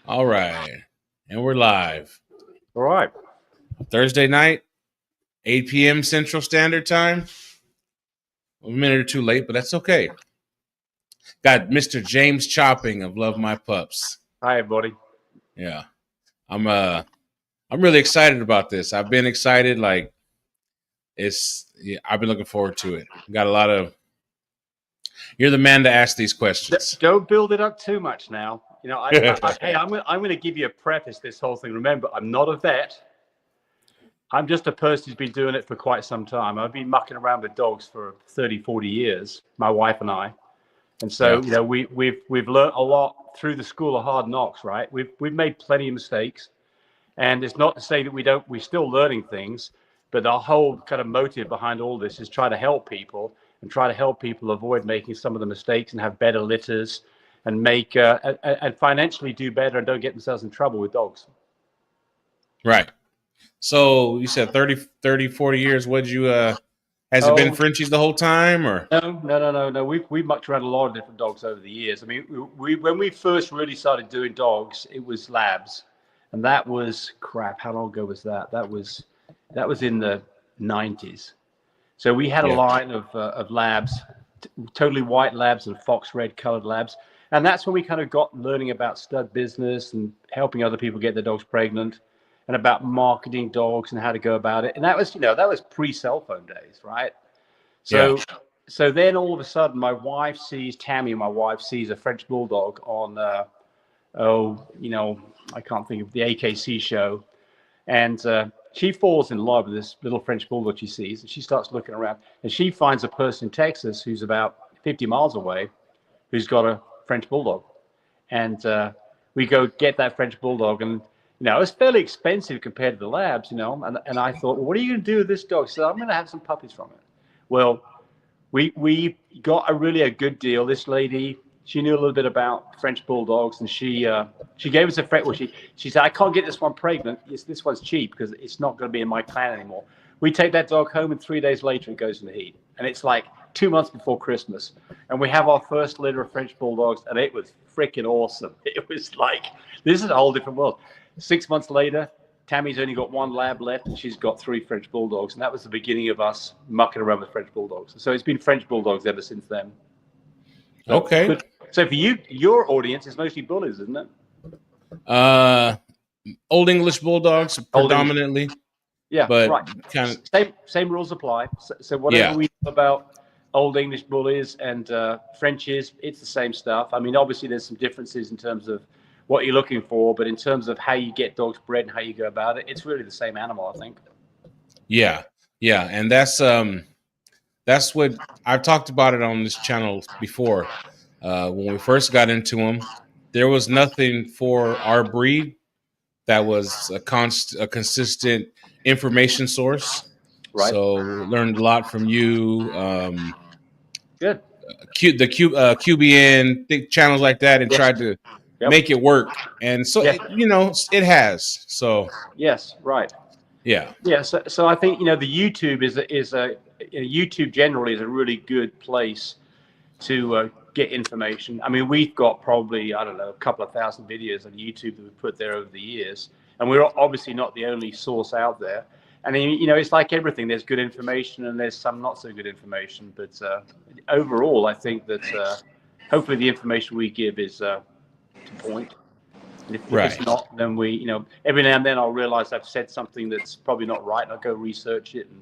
All right. And we're live. All right. Thursday night, 8 p.m. Central Standard Time. A minute or two late, but that's okay. Got Mr. James Chopping of Love My Pups. Hi, everybody. Yeah. I'm really excited about this. I've been excited. I've been looking forward to it. Got a lot of. You're the man to ask these questions. Don't build it up too much now. Hey, I'm going to give you a preface this whole thing. Remember, I'm not a vet. I'm just a person who's been doing it for quite some time. I've been mucking around with dogs for 30, 40 years, my wife and I. And so, we've learned a lot through the school of hard knocks, right? We've made plenty of mistakes. And it's not to say that we're still learning things, but our whole kind of motive behind all this is try to help people and try to help people avoid making some of the mistakes and have better litters and make and financially do better and don't get themselves in trouble with dogs. Right. So you said 30, 40 years. Has it been Frenchies the whole time, or? No. We've mucked around a lot of different dogs over the years. I mean, when we first really started doing dogs, it was labs. And that was crap. How long ago was that? That was in the 90s. So we had a line of labs, totally white labs and fox red colored labs. And that's when we kind of got learning about stud business and helping other people get their dogs pregnant and about marketing dogs and how to go about it. And that was pre-cell phone days, right? So then all of a sudden Tammy, my wife sees a French Bulldog on, I can't think of the AKC show. And she falls in love with this little French Bulldog she sees. And she starts looking around. And she finds a person in Texas who's about 50 miles away who's got a French Bulldog. And we go get that French Bulldog. And, it's fairly expensive compared to the labs, And I thought, well, what are you going to do with this dog? So I'm going to have some puppies from it. Well, we got a good deal. This lady, she knew a little bit about French Bulldogs, and she gave us she said, I can't get this one pregnant. This one's cheap because it's not going to be in my clan anymore. We take that dog home, and 3 days later it goes in the heat. And it's like 2 months before Christmas. And we have our first litter of French Bulldogs, and it was freaking awesome. It was like, this is a whole different world. 6 months later, Tammy's only got one lab left, and she's got 3 French Bulldogs. And that was the beginning of us mucking around with French Bulldogs. So it's been French Bulldogs ever since then. Okay. So for you, your audience is mostly bullies, isn't it? Old English Bulldogs predominantly. Yeah, but right. Kind of same rules apply. So whatever we know about Old English bullies and Frenchies, it's the same stuff. I mean, obviously there's some differences in terms of what you're looking for, but in terms of how you get dogs bred and how you go about it, it's really the same animal, I think. Yeah, and that's what I've talked about it on this channel before. When we first got into them, there was nothing for our breed that was a consistent information source. Right. So learned a lot from you. Good. QBN channels like that, and tried to make it work. And so it has. So yes, right. Yeah. So I think the YouTube YouTube generally is a really good place to get information. I mean, we've got probably, I don't know, a couple of thousand videos on YouTube that we've put there over the years. And we're obviously not the only source out there. And, it's like everything. There's good information and there's some not so good information. But overall, I think that hopefully the information we give is to point. And if it's not, then we, every now and then I'll realize I've said something that's probably not right. And I'll go research it and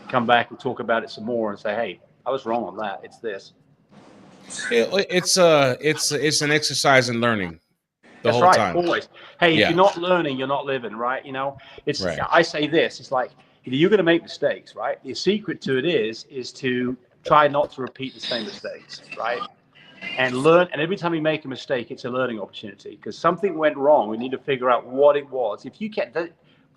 come back and talk about it some more and say, hey, I was wrong on that. It's this. It's an exercise in learning the whole time. Always. Hey, if you're not learning, you're not living, right? I say this, it's like, you're going to make mistakes, right? The secret to it is to try not to repeat the same mistakes, right? And learn. And every time you make a mistake, it's a learning opportunity because something went wrong. We need to figure out what it was. If you can't,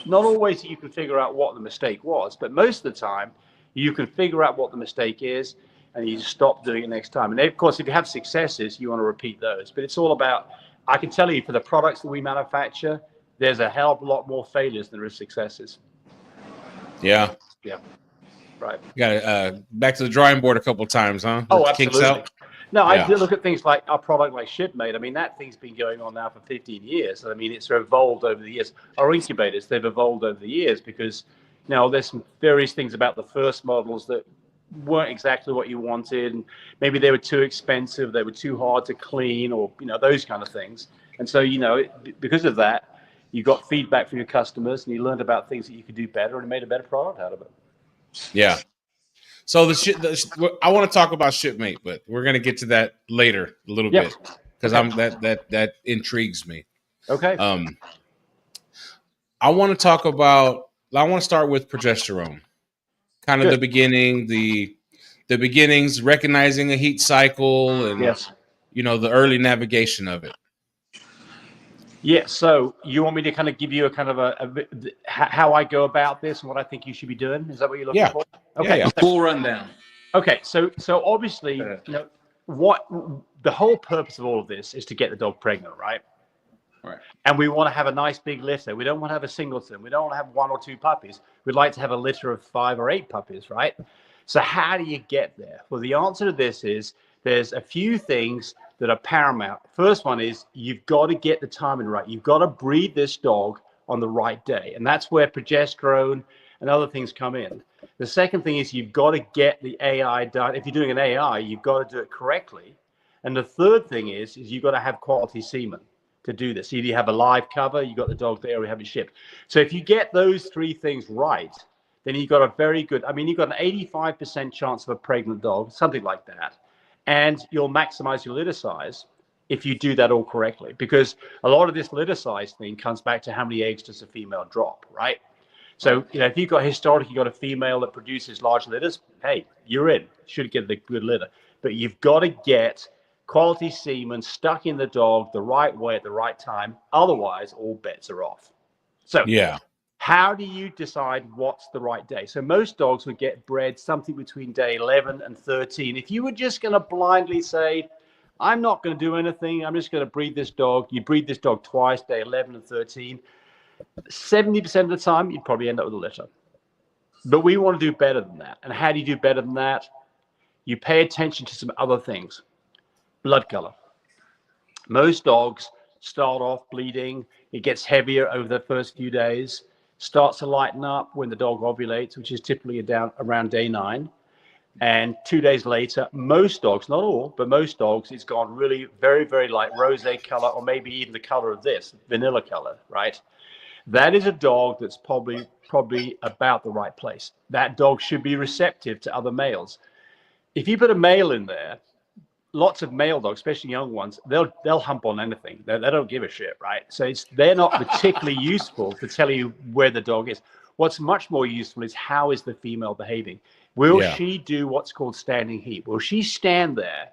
not always you can figure out what the mistake was, but most of the time you can figure out what the mistake is. And you stop doing it next time. And of course, if you have successes, you want to repeat those. But it's all about, I can tell you for the products that we manufacture, there's a hell of a lot more failures than there is successes. Yeah. Right. You got back to the drawing board a couple of times, huh? Oh, absolutely. No, I Yeah. do look at things like our product like Shipmate. I mean, that thing's been going on now for 15 years. I mean, it's evolved over the years. Our incubators, they've evolved over the years because, there's some various things about the first models that weren't exactly what you wanted. And maybe they were too expensive, they were too hard to clean, or, those kind of things. And so, because of that, you got feedback from your customers and you learned about things that you could do better and made a better product out of it. Yeah. So I want to talk about Shipmate, but we're gonna get to that later a little Yep. bit because Okay. that intrigues me. Okay. Um, I want to talk about. I want to start with progesterone, kind of Good. the beginnings, recognizing a heat cycle, and Yes. the early navigation of it. Yeah. So you want me to kind of give you a kind of how I go about this and what I think you should be doing? Is that what you're looking Yeah, for? yeah, Okay. yeah. A full rundown. Okay. So obviously, what the whole purpose of all of this is to get the dog pregnant, right? Right. And we want to have a nice big litter. We don't want to have a singleton. We don't want to have 1 or 2 puppies. We'd like to have a litter of 5 or 8 puppies, right? So how do you get there? Well, the answer to this is there's a few things that are paramount. First one is you've got to get the timing right. You've got to breed this dog on the right day. And that's where progesterone and other things come in. The second thing is you've got to get the AI done. If you're doing an AI, you've got to do it correctly. And the third thing is you've got to have quality semen to do this. Either you have a live cover, you got the dog there, or you have it shipped. So if you get those 3 things right, then you've got a very good, you've got an 85% chance of a pregnant dog, something like that. And you'll maximize your litter size if you do that all correctly. Because a lot of this litter size thing comes back to how many eggs does a female drop, right? So, if you've got historically, you've got a female that produces large litters, hey, you're in. Should get the good litter. But you've got to get quality semen stuck in the dog the right way at the right time. Otherwise, all bets are off. So, Yeah. how do you decide what's the right day? So most dogs would get bred something between day 11 and 13. If you were just going to blindly say, I'm not going to do anything, I'm just going to breed this dog, you breed this dog twice, day 11 and 13, 70% of the time, you'd probably end up with a litter. But we want to do better than that. And how do you do better than that? You pay attention to some other things. Blood color. Most dogs start off bleeding. It gets heavier over the first few days, starts to lighten up when the dog ovulates, which is typically around day 9. And 2 days later, most dogs, not all, but most dogs, it's gone really very, very light rosé color, or maybe even the color of this, vanilla color, right? That is a dog that's probably about the right place. That dog should be receptive to other males. If you put a male in there, lots of male dogs, especially young ones, they'll hump on anything. They don't give a shit, right? So they're not particularly useful to tell you where the dog is. What's much more useful is how is the female behaving? Will she do what's called standing heat? Will she stand there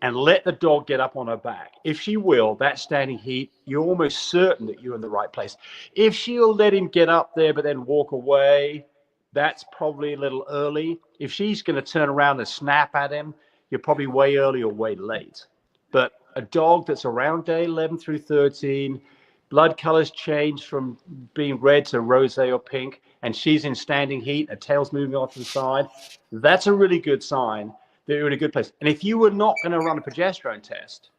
and let the dog get up on her back? If she will, that standing heat, you're almost certain that you're in the right place. If she'll let him get up there but then walk away, that's probably a little early. If she's going to turn around and snap at him, you're probably way early or way late. But a dog that's around day 11 through 13, blood colors change from being red to rosé or pink, and she's in standing heat, her tail's moving off to the side, that's a really good sign that you're in a good place. And if you were not going to run a progesterone test,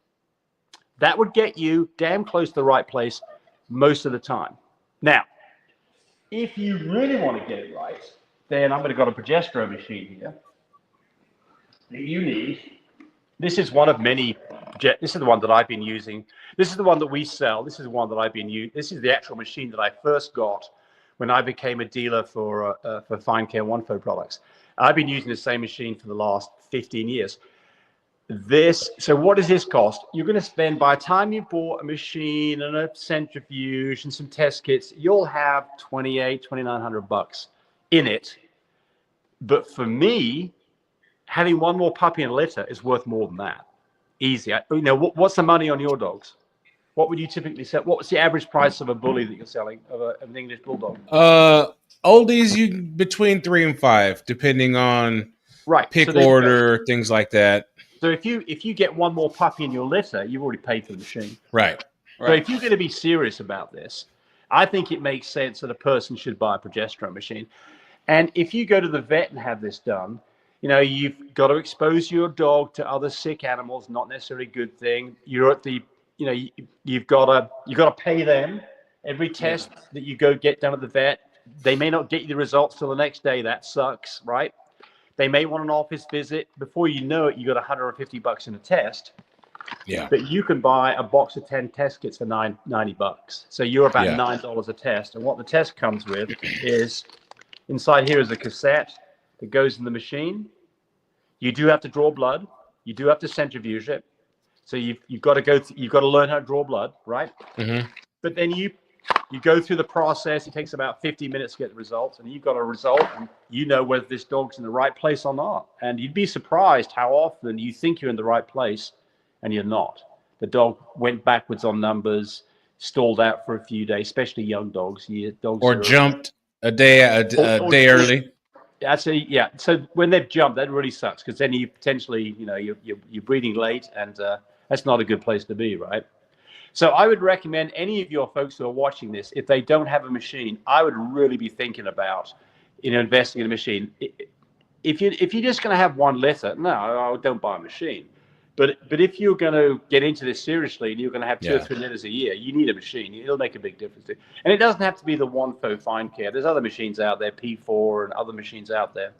that would get you damn close to the right place most of the time. Now, if you really want to get it right, then I'm going to got a progesterone machine here that you need. This is one of many. This is the one that I've been using. This is the one that we sell. This is the one that I've been using. This is the actual machine that I first got when I became a dealer for Fine Care One Foe products. I've been using the same machine for the last 15 years. So what does this cost? You're going to spend, by the time you bought a machine and a centrifuge and some test kits, you'll have $2,900 in it. But for me, having one more puppy and litter is worth more than that. Easy. What's the money on your dogs? What would you typically sell? What's the average price of a bully that you're selling, of an English bulldog? Oldies, between 3 and 5, depending on pick order, things like that. So if you get one more puppy in your litter, you've already paid for the machine. Right. So if you're going to be serious about this, I think it makes sense that a person should buy a progesterone machine. And if you go to the vet and have this done, You've got to expose your dog to other sick animals, not necessarily a good thing. You're at the, you've got to pay them every test that you go get done at the vet. They may not get you the results till the next day. That sucks, right? They may want an office visit. Before you know it, you got $150 in a test. Yeah. But you can buy a box of 10 test kits for $90. So you're about $9 a test. And what the test comes with is inside here is a cassette that goes in the machine. You do have to draw blood. You do have to centrifuge it. So you've got to learn how to draw blood, right? Mm-hmm. But then you go through the process. It takes about 50 minutes to get the results, and you've got a result, and you know whether this dog's in the right place or not. And you'd be surprised how often you think you're in the right place, and you're not. The dog went backwards on numbers, stalled out for a few days, especially young dogs. Or jumped a day early. Yeah. So when they've jumped, that really sucks because then you potentially, you're breeding late, and that's not a good place to be, right? So I would recommend any of your folks who are watching this, if they don't have a machine, I would really be thinking about, investing in a machine. If you're just going to have one litter, no, don't buy a machine. But if you're going to get into this seriously and you're going to have 2 or 3 litters a year, you need a machine. It'll make a big difference. And it doesn't have to be the one for fine care. There's other machines out there, P4 and other machines out there.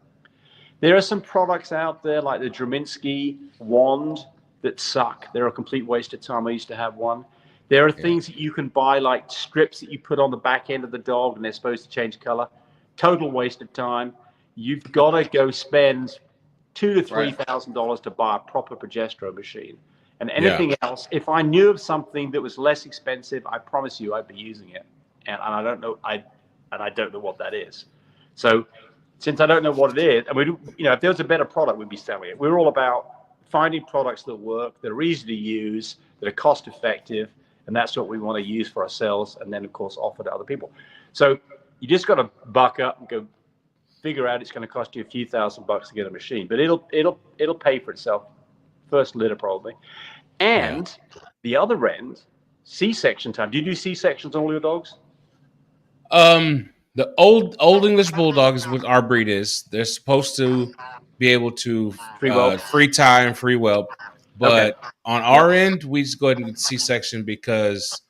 There are some products out there like the Draminsky wand that suck. They're a complete waste of time. I used to have one. There are things that you can buy, like strips that you put on the back end of the dog, and they're supposed to change color. Total waste of time. You've got to go spend $2,000 to $3,000 to buy a proper progesterone machine. And anything else, if I knew of something that was less expensive, I promise you I'd be using it. And I don't know, I don't know what that is. So since I don't know what it is, and if there was a better product, we'd be selling it. We're all about finding products that work, that are easy to use, that are cost effective. And that's what we want to use for ourselves, and then of course offer to other people. So you just got to buck up and go figure out it's going to cost you a few $1,000s to get a machine, but it'll pay for itself. First litter probably. And the other end, C-section time. Do you do C-sections on all your dogs? The old English Bulldogs with our breed they're supposed to be able to free tie and free whelp. But on our end, we just go ahead and get C-section because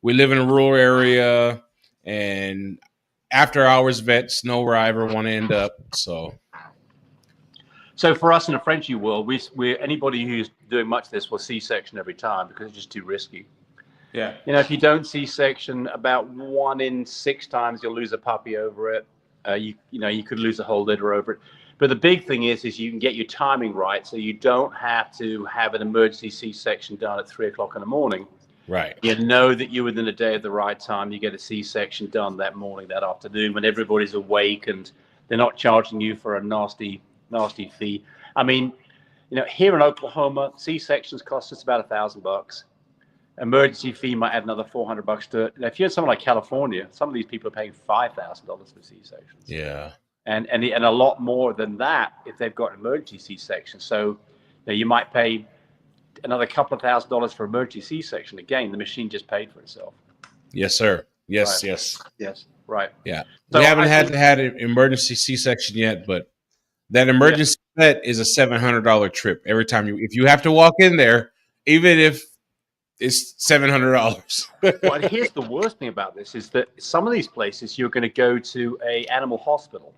we live in a rural area, and after hours vets know where I ever want to end up. So for us in the Frenchie world, we anybody who's doing much of this will C-section every time because it's just too risky. Yeah. If you don't C-section, about 1 in 6 times you'll lose a puppy over it. You could lose a whole litter over it. But the big thing is you can get your timing right, so you don't have to have an emergency C-section done at 3:00 in the morning. Right. You know that you're within a day at the right time. You get a C-section done that morning, that afternoon, when everybody's awake and they're not charging you for a nasty fee. I mean, here in Oklahoma, C-sections cost us about $1,000. Emergency fee might add another $400 to it. Now, if you're in somewhere like California, some of these people are paying $5,000 for C-sections. Yeah. And a lot more than that if they've got emergency C-section. So you might pay another couple of $1,000s for emergency C-section. Again, the machine just paid for itself. Yes, sir. Yes, right. yes. Right. Yeah. So we haven't had an emergency C-section yet, but that emergency vet is a $700 trip every time if you have to walk in there, even if it's $700. Well, here's the worst thing about this is that some of these places you're going to go to a animal hospital.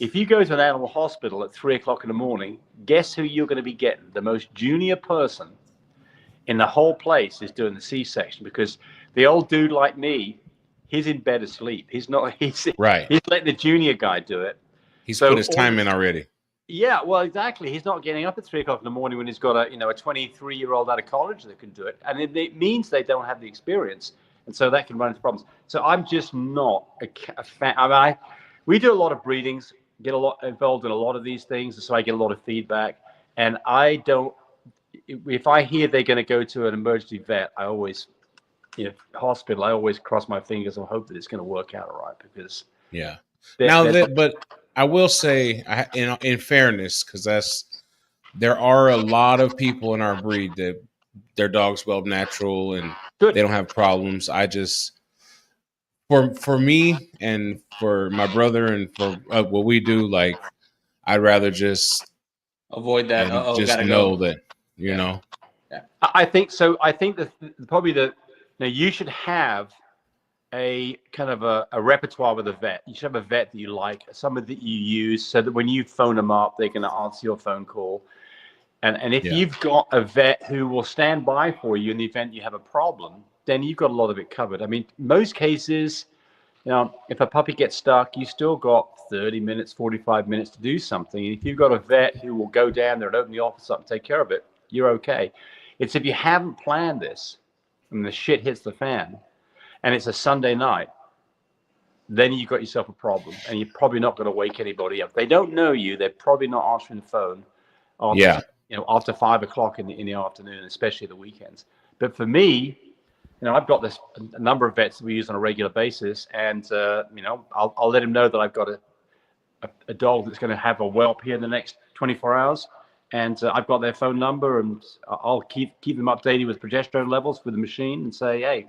If you go to an animal hospital at 3:00 in the morning, guess who you're going to be getting? The most junior person in the whole place is doing the C-section, because the old dude like me, he's in bed asleep. He's not. He's letting the junior guy do it. He's put his time in already. Yeah, well, exactly. He's not getting up at 3:00 in the morning when he's got a 23-year-old out of college that can do it, and it means they don't have the experience, and so that can run into problems. So I'm just not a fan. I mean, we do a lot of breedings, get a lot involved in a lot of these things, so I get a lot of feedback. And I don't. If I hear they're going to go to an emergency vet, I always, hospital, I always cross my fingers and hope that it's going to work out all right, because but I will say, in fairness, because there are a lot of people in our breed that their dogs whelp natural and they don't have problems. I just, for me and for my brother and for what we do, like, I'd rather just avoid that. and Oh, just gotta know go. that, you know. Yeah. I think so. I think that probably now you should have a kind of a repertoire with a vet. You should have a vet that you like, someone that you use, so that when you phone them up, they can answer your phone call. And if Yeah. you've got a vet who will stand by for you in the event you have a problem, then you've got a lot of it covered. I mean, most cases, if a puppy gets stuck, you still got 30 minutes, 45 minutes to do something. And if you've got a vet who will go down there and open the office up and take care of it, you're okay. It's if you haven't planned this and the shit hits the fan and it's a Sunday night, then you've got yourself a problem, and you're probably not going to wake anybody up. They don't know you. They're probably not answering the phone after, after 5 o'clock in the afternoon, especially the weekends. But for me, I've got a number of vets that we use on a regular basis, and I'll let them know that I've got a dog that's going to have a whelp here in the next 24 hours, and I've got their phone number, and I'll keep them updated with progesterone levels with the machine, and say, hey,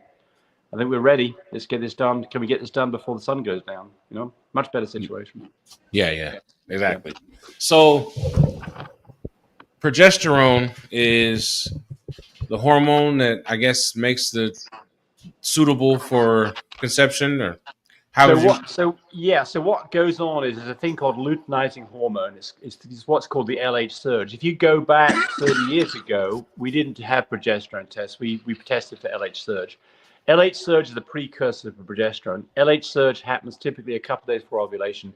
I think we're ready. Let's get this done. Can we get this done before the sun goes down? Much better situation. Yeah, exactly. Yeah. So progesterone is the hormone that I guess makes the suitable for conception, or how would you? So what goes on is there's a thing called luteinizing hormone. It's what's called the LH surge. If you go back 30 years ago, we didn't have progesterone tests. We tested for LH surge. LH surge is the precursor for progesterone. LH surge happens typically a couple of days before ovulation.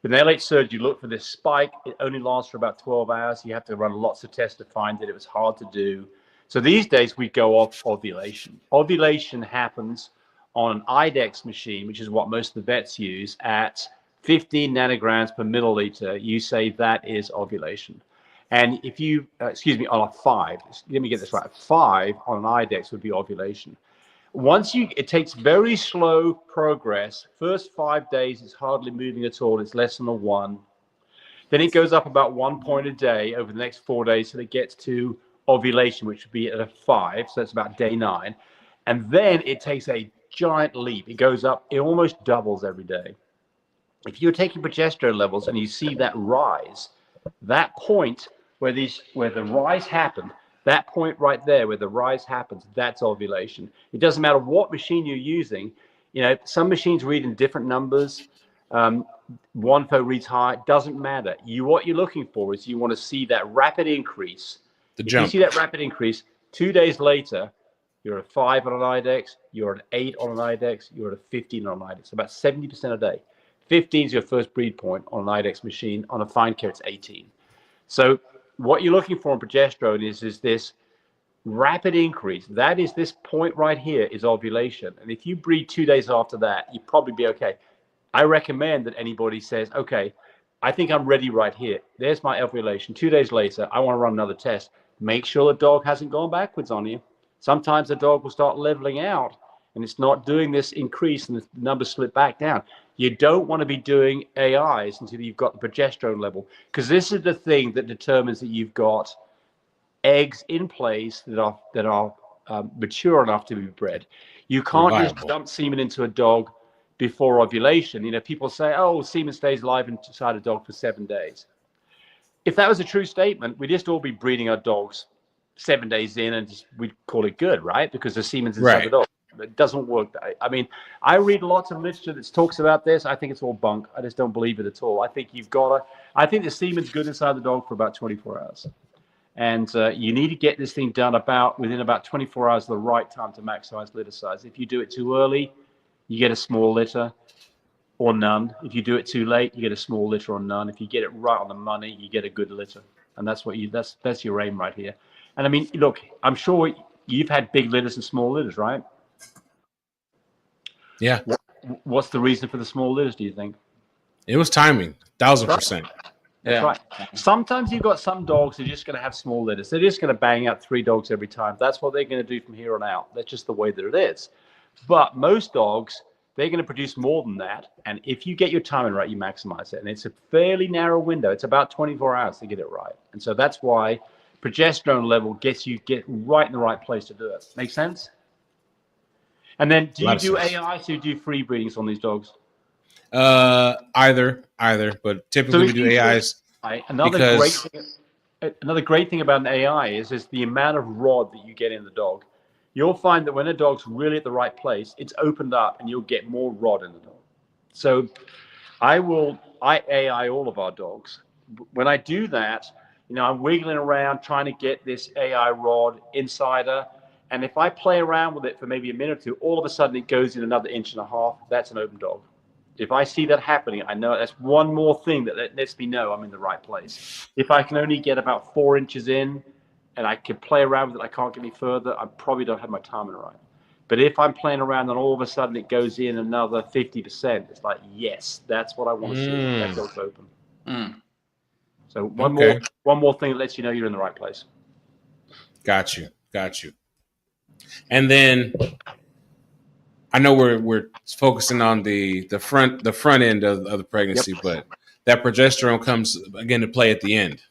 With an LH surge, you look for this spike. It only lasts for about 12 hours. You have to run lots of tests to find it. It was hard to do. So these days we go off ovulation. Ovulation happens on an IDEX machine, which is what most of the vets use, at 15 nanograms per milliliter. You say that is ovulation. And if you, on a 5, let me get this right, 5 on an IDEX would be ovulation. It takes very slow progress. First 5 days, it's hardly moving at all. It's less than a 1. Then it goes up about 1 point a day over the next 4 days till it gets to ovulation, which would be at a 5. So that's about day 9. And then it takes a giant leap. It goes up. It almost doubles every day. If you're taking progesterone levels and you see that rise, that point where the rise happened, that point right there where the rise happens, that's ovulation. It doesn't matter what machine you're using. Some machines read in different numbers. One reads high. It doesn't matter. What you're looking for is you want to see that rapid increase. If you see that rapid increase, 2 days later, you're at a 5 on an IDEX, you're at 8 on an IDEX, you're at a 15 on an IDEX, about 70% a day. 15 is your first breed point on an IDEX machine. On a fine care, it's 18. So what you're looking for in progesterone is this rapid increase. That is this point right here is ovulation. And if you breed 2 days after that, you'd probably be okay. I recommend that anybody says, okay, I think I'm ready right here. There's my ovulation. 2 days later, I want to run another test. Make sure the dog hasn't gone backwards on you. Sometimes the dog will start leveling out and it's not doing this increase and the numbers slip back down. You don't want to be doing AIs until you've got the progesterone level, because this is the thing that determines that you've got eggs in place that are mature enough to be bred. You can't just dump semen into a dog before ovulation. People say, oh, semen stays alive inside a dog for 7 days. If that was a true statement, we'd just all be breeding our dogs 7 days in and we'd call it good, right? Because the semen's inside the dog. It doesn't work. I mean, I read lots of literature that talks about this. I think it's all bunk. I just don't believe it at all. I think I think the semen's good inside the dog for about 24 hours. And you need to get this thing done within about 24 hours, the right time to maximize litter size. If you do it too early, you get a small litter or none. If you do it too late, you get a small litter or none. If you get it right on the money, you get a good litter. And that's your aim right here. And I mean, look, I'm sure you've had big litters and small litters, right? Yeah. What's the reason for the small litters, do you think? It was timing, 1,000%. That's right. Sometimes you've got some dogs that are just going to have small litters. They're just going to bang out 3 dogs every time. That's what they're going to do from here on out. That's just the way that it is. But most dogs, they're going to produce more than that. And if you get your timing right, you maximize it. And it's a fairly narrow window. It's about 24 hours to get it right. And so that's why progesterone level get right in the right place to do it. Make sense? And then do you do AI, so you do free breedings on these dogs? Either, but typically we do AIs Another great because thing, another great thing about an AI is the amount of rod that you get in the dog. You'll find that when a dog's really at the right place, it's opened up and you'll get more rod in the dog. So I AI all of our dogs. When I do that, I'm wiggling around trying to get this AI rod inside her. And if I play around with it for maybe a minute or two, all of a sudden it goes in another inch and a half. That's an open dog. If I see that happening, I know that's one more thing that lets me know I'm in the right place. If I can only get about 4 inches in and I can play around with it, I can't get any further, I probably don't have my timing right. But if I'm playing around and all of a sudden it goes in another 50%, it's like, yes, that's what I want to see. That dog's open. So okay, one more thing that lets you know you're in the right place. got you. And then I know we're focusing on the front end of the pregnancy, Yep. but that progesterone comes again to play at the end.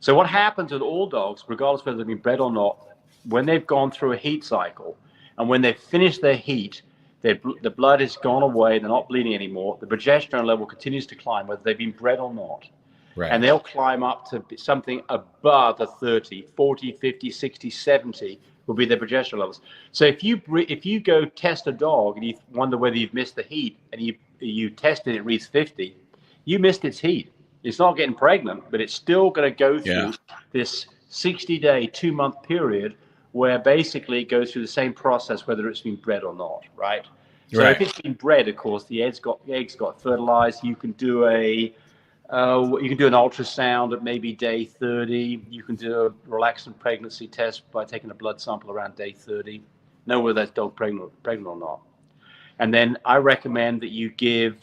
So what happens with all dogs, regardless of whether they've been bred or not, when they've gone through a heat cycle and when they've finished their heat, the blood has gone away, they're not bleeding anymore, the progesterone level continues to climb, whether they've been bred or not. Right. And they'll climb up to something above a 30, 40, 50, 60, 70 will be their progesterone levels. So if you go test a dog and you wonder whether you've missed the heat and you test it, it reads 50, you missed its heat. It's not getting pregnant, but it's still going to go through this 60-day, 2-month period where basically it goes through the same process, whether it's been bred or not, right? So if it's been bred, of course, the eggs got fertilized. You can do an ultrasound at maybe day 30. You can do a relaxant pregnancy test by taking a blood sample around day 30. Know whether that dog pregnant or not. And then I recommend that you give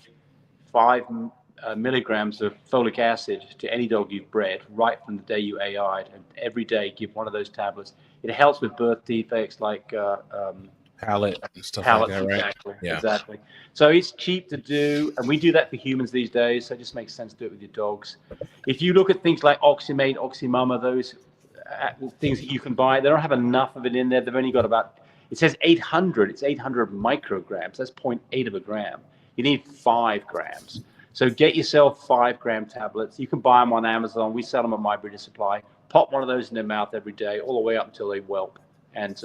5 milligrams of folic acid to any dog you've bred right from the day you AI'd, and every day give one of those tablets. It helps with birth defects like palate and stuff pallets, like that, right? Exactly. So it's cheap to do, and we do that for humans these days. So it just makes sense to do it with your dogs. If you look at things like Oxymate, Oxymama, those things that you can buy, they don't have enough of it in there. They've only got about, it says 800. It's 800 micrograms. That's 0.8 of a gram. You need 5 grams. So get yourself 5-gram tablets. You can buy them on Amazon. We sell them at My Breeder Supply. Pop one of those in their mouth every day, all the way up until they whelp. And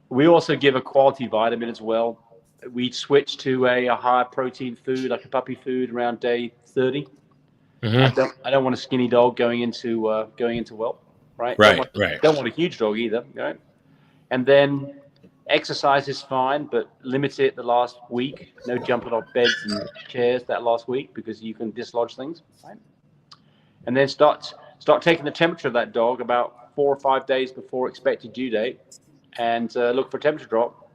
we also give a quality vitamin as well. We switch to a higher protein food, like a puppy food, around day 30. Mm-hmm. I don't want a skinny dog going into whelp, right? Right. Don't want a huge dog either, right? And then exercise is fine, but limit it the last week. No jumping off beds and chairs that last week because you can dislodge things, right? And then start taking the temperature of that dog about 4 or 5 days before expected due date, and look for temperature drop.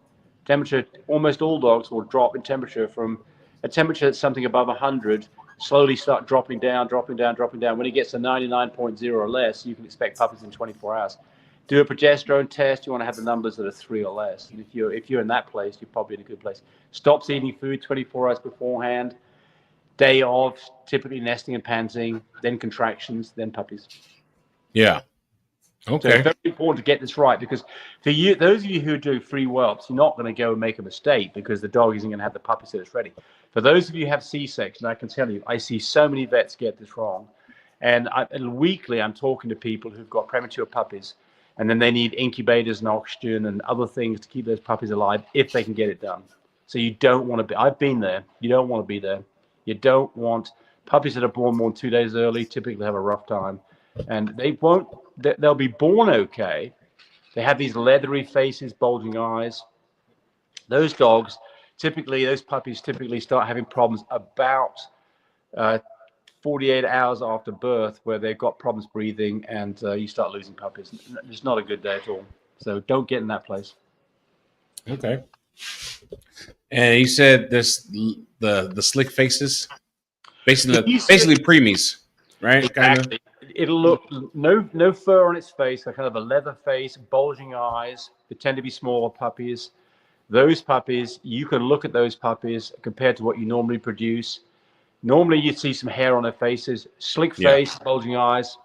Temperature, almost all dogs will drop in temperature from a temperature that's something above 100, slowly start dropping down. When it gets to 99.0 or less, you can expect puppies in 24 hours. Do a progesterone test. You want to have the numbers that are 3 or less. And if you're in that place, you're probably in a good place. Stops eating food 24 hours beforehand. Day of, typically nesting and panting, then contractions, then puppies. Yeah. So it's very important to get this right, because for you, those of you who do free whelps, you're not going to go and make a mistake because the dog isn't going to have the puppy so it's ready. For those of you who have C-section, I can tell you, I see so many vets get this wrong. And weekly, I'm talking to people who've got premature puppies, and then they need incubators and oxygen and other things to keep those puppies alive if they can get it done. So you don't want to be, I've been there, you don't want to be there. You don't want puppies that are born more than 2 days early, typically have a rough time. And they'll be born okay. They have these leathery faces, bulging eyes. Those puppies typically start having problems about 48 hours after birth, where they've got problems breathing, and you start losing puppies. It's not a good day at all. So don't get in that place. Okay. And you said this the slick faces, basically preemies, right? Exactly. It'll look no fur on its face, like kind of a leather face, bulging eyes. They tend to be smaller puppies. Those puppies, you can look at those puppies compared to what you normally produce. Normally, you'd see some hair on their faces, slick face, bulging eyes.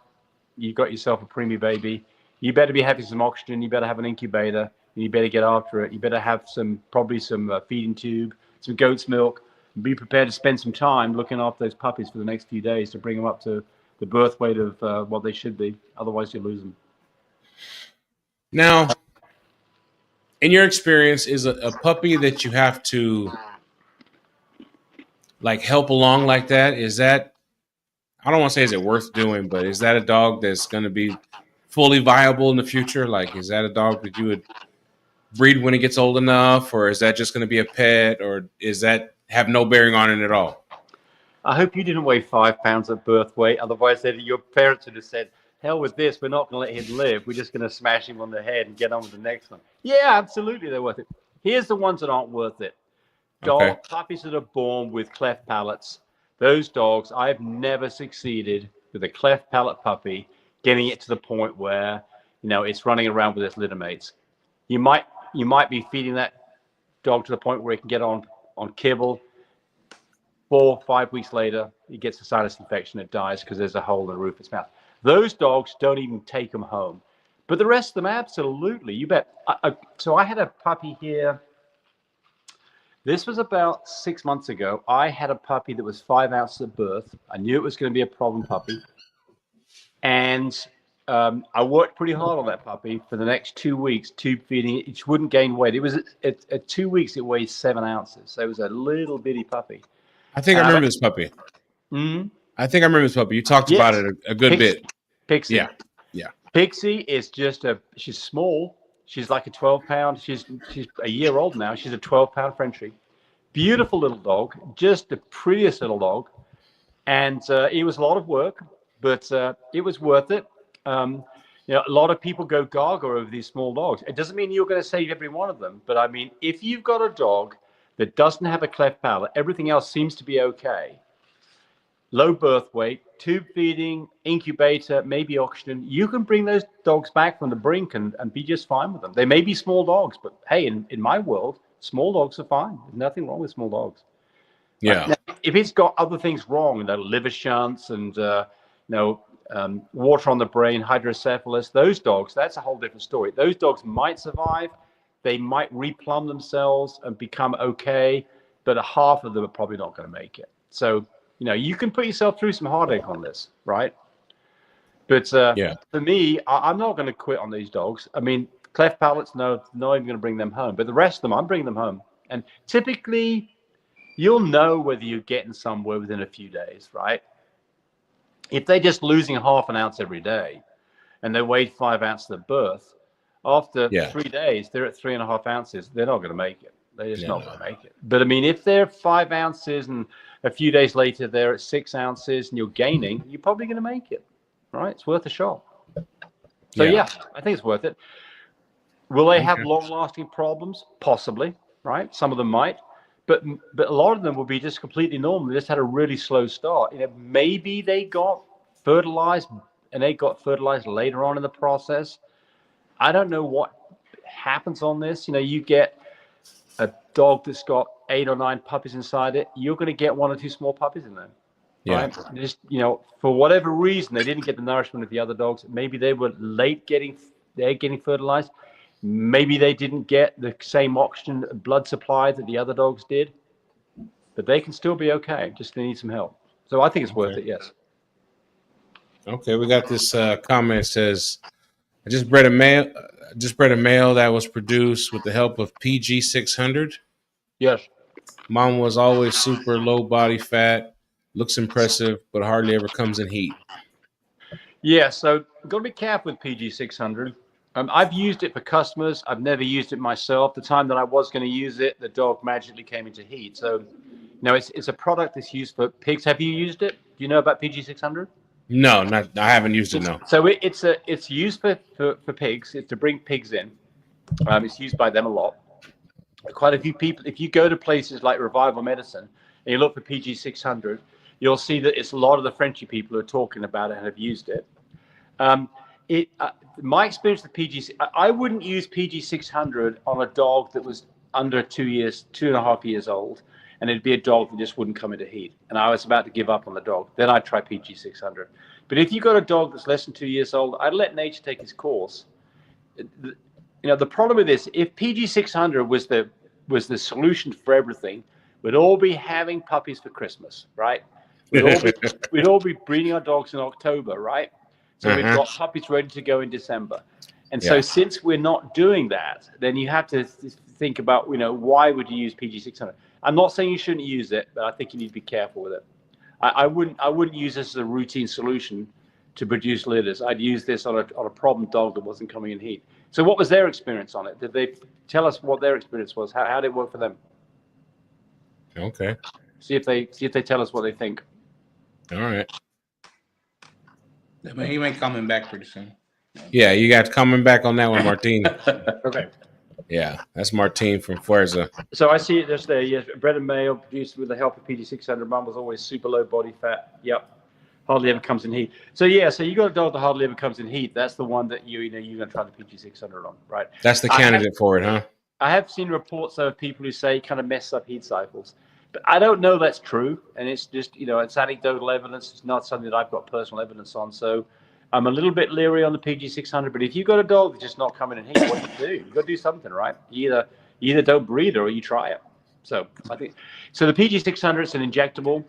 You've got yourself a preemie baby. You better be having some oxygen. You better have an incubator. You better get after it. You better have probably some feeding tube, some goat's milk. Be prepared to spend some time looking after those puppies for the next few days to bring them up to the birth weight of what they should be. Otherwise, you lose them. Now, in your experience, is a puppy that you have to like help along like that? Is that, I don't want to say is it worth doing, but is that a dog that's going to be fully viable in the future? Like, is that a dog that you would breed when it gets old enough, or is that just going to be a pet, or is that have no bearing on it at all? I hope you didn't weigh 5 pounds at birth weight. Otherwise, your parents would have said, hell with this. We're not going to let him live. We're just going to smash him on the head and get on with the next one. Yeah, absolutely. They're worth it. Here's the ones that aren't worth it. Okay. Puppies that are born with cleft palates. Those dogs, I've never succeeded with a cleft palate puppy getting it to the point where, it's running around with its litter mates. You might be feeding that dog to the point where it can get on kibble. 4 or 5 weeks later, it gets a sinus infection. It dies because there's a hole in the roof of its mouth. Those dogs don't even take them home. But the rest of them, absolutely. You bet. So I had a puppy here. This was about 6 months ago. I had a puppy that was 5 ounces at birth. I knew it was going to be a problem puppy. And I worked pretty hard on that puppy for the next 2 weeks, tube feeding it. It wouldn't gain weight. It was at 2 weeks, it weighed 7 ounces. So it was a little bitty puppy. I think I remember this puppy. Mm-hmm. I think I remember this puppy. You talked about it a good bit. Pixie. Yeah. Pixie is she's small. She's like a 12-pound. She's a year old now. She's a 12-pound Frenchie. Beautiful little dog. Just the prettiest little dog. And it was a lot of work, but it was worth it. A lot of people go gaga over these small dogs. It doesn't mean you're going to save every one of them. But I mean, if you've got a dog that doesn't have a cleft palate, everything else seems to be okay. Low birth weight, tube feeding, incubator, maybe oxygen. You can bring those dogs back from the brink and be just fine with them. They may be small dogs, but hey, in my world, small dogs are fine. There's nothing wrong with small dogs. Yeah. Now, if it's got other things wrong, liver shunts and water on the brain, hydrocephalus, those dogs, that's a whole different story. Those dogs might survive. They might replumb themselves and become okay, but a half of them are probably not going to make it. So, you can put yourself through some heartache on this, right? But for me, I'm not going to quit on these dogs. I mean, cleft palates, no, not even going to bring them home. But the rest of them, I'm bringing them home. And typically, you'll know whether you're getting somewhere within a few days, right? If they're just losing half an ounce every day and they weighed 5 ounces at birth, after 3 days, they're at 3.5 ounces. They're not going to make it. They're just not going to make it. But I mean, if they're 5 ounces and a few days later they're at 6 ounces and you're gaining, you're probably going to make it, right? It's worth a shot. So yeah, I think it's worth it. Will they have long-lasting problems? Possibly, right? Some of them might, but a lot of them will be just completely normal. They just had a really slow start. Maybe they got fertilized and they got fertilized later on in the process. I don't know what happens on this. You get a dog that's got 8 or 9 puppies inside it. You're going to get 1 or 2 small puppies in there. Right? Just, for whatever reason, they didn't get the nourishment of the other dogs. Maybe they were late getting fertilized. Maybe they didn't get the same oxygen blood supply that the other dogs did. But they can still be okay. Just they need some help. So I think it's worth it, yes. Okay, we got this comment that says, I just bred a male that was produced with the help of PG 600. Yes. Mom was always super low body fat, looks impressive, but hardly ever comes in heat. Yeah, so got to be careful with PG 600. I've used it for customers. I've never used it myself. The time that I was going to use it, the dog magically came into heat. So, it's a product that's used for pigs. Have you used it? Do you know about PG 600? No, I haven't used it. No. So it's used for pigs. It's to bring pigs in. It's used by them a lot. Quite a few people. If you go to places like Revival Medicine and you look for PG 600, you'll see that it's a lot of the Frenchy people who are talking about it and have used it. My experience with PG, I wouldn't use PG 600 on a dog that was under 2.5 years old, and it'd be a dog that just wouldn't come into heat. And I was about to give up on the dog. Then I'd try PG 600. But if you've got a dog that's less than 2 years old, I'd let nature take its course. The problem with this, if PG 600 was the solution for everything, we'd all be having puppies for Christmas, right? We'd all be breeding our dogs in October, right? So we've got puppies ready to go in December. And so since we're not doing that, then you have to think about, why would you use PG600? I'm not saying you shouldn't use it, but I think you need to be careful with it. I wouldn't use this as a routine solution to produce litters. I'd use this on a problem dog that wasn't coming in heat. So what was their experience on it? Did they tell us what their experience was? How did it work for them? Okay. See if they tell us what they think. All right. But he may coming back pretty soon. Yeah, you got coming back on that one, Martine. Okay. Yeah, that's Martine from Fuerza. So I see it just there. Yes, bred and male, produced with the help of PG600. Mum was always super low body fat. Yep. Hardly ever comes in heat. So yeah, so you got a dog that hardly ever comes in heat. That's the one that you're going to try the PG600 on, right? That's the candidate for it, huh? I have seen reports of people who say it kind of messes up heat cycles, but I don't know that's true. And it's just, it's anecdotal evidence. It's not something that I've got personal evidence on. So I'm a little bit leery on the PG600. But if you've got a dog that's just not coming in heat, what do? You've got to do something, right? You either don't breed or you try it. So I think the PG600 is an injectable.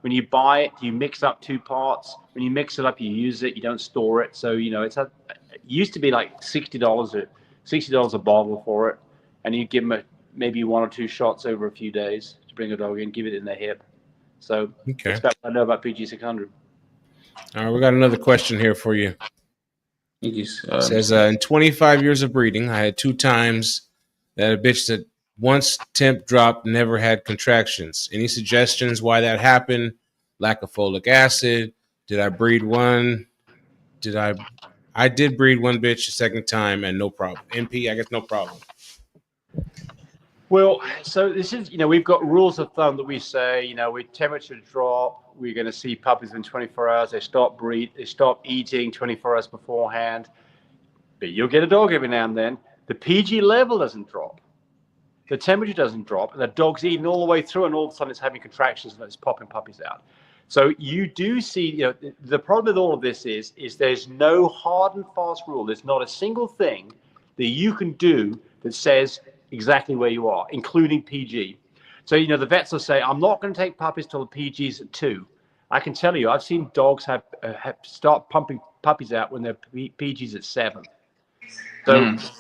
When you buy it, you mix up 2 parts. When you mix it up, you use it. You don't store it. So it used to be like $60 a bottle for it, and you give them maybe 1 or 2 shots over a few days to bring a dog in, give it in their hip. So that's about what I know about PG600. All right, we got another question here for you. It says, in 25 years of breeding, I had 2 times that a bitch that once temp dropped never had contractions. Any suggestions why that happened? Lack of folic acid? Did I breed one? I did breed one bitch a second time and no problem. NP, I guess no problem. Well, so this is, we've got rules of thumb that we say, with temperature drop, we're going to see puppies in 24 hours. They stop eating 24 hours beforehand. But you'll get a dog every now and then. The PG level doesn't drop. The temperature doesn't drop, and the dog's eating all the way through, and all of a sudden it's having contractions and it's popping puppies out. So you do see, the problem with all of this is there's no hard and fast rule. There's not a single thing that you can do that says exactly where you are, including PG. So, the vets will say, I'm not going to take puppies till the PG's at 2. I can tell you, I've seen dogs have start pumping puppies out when their PG's at 7.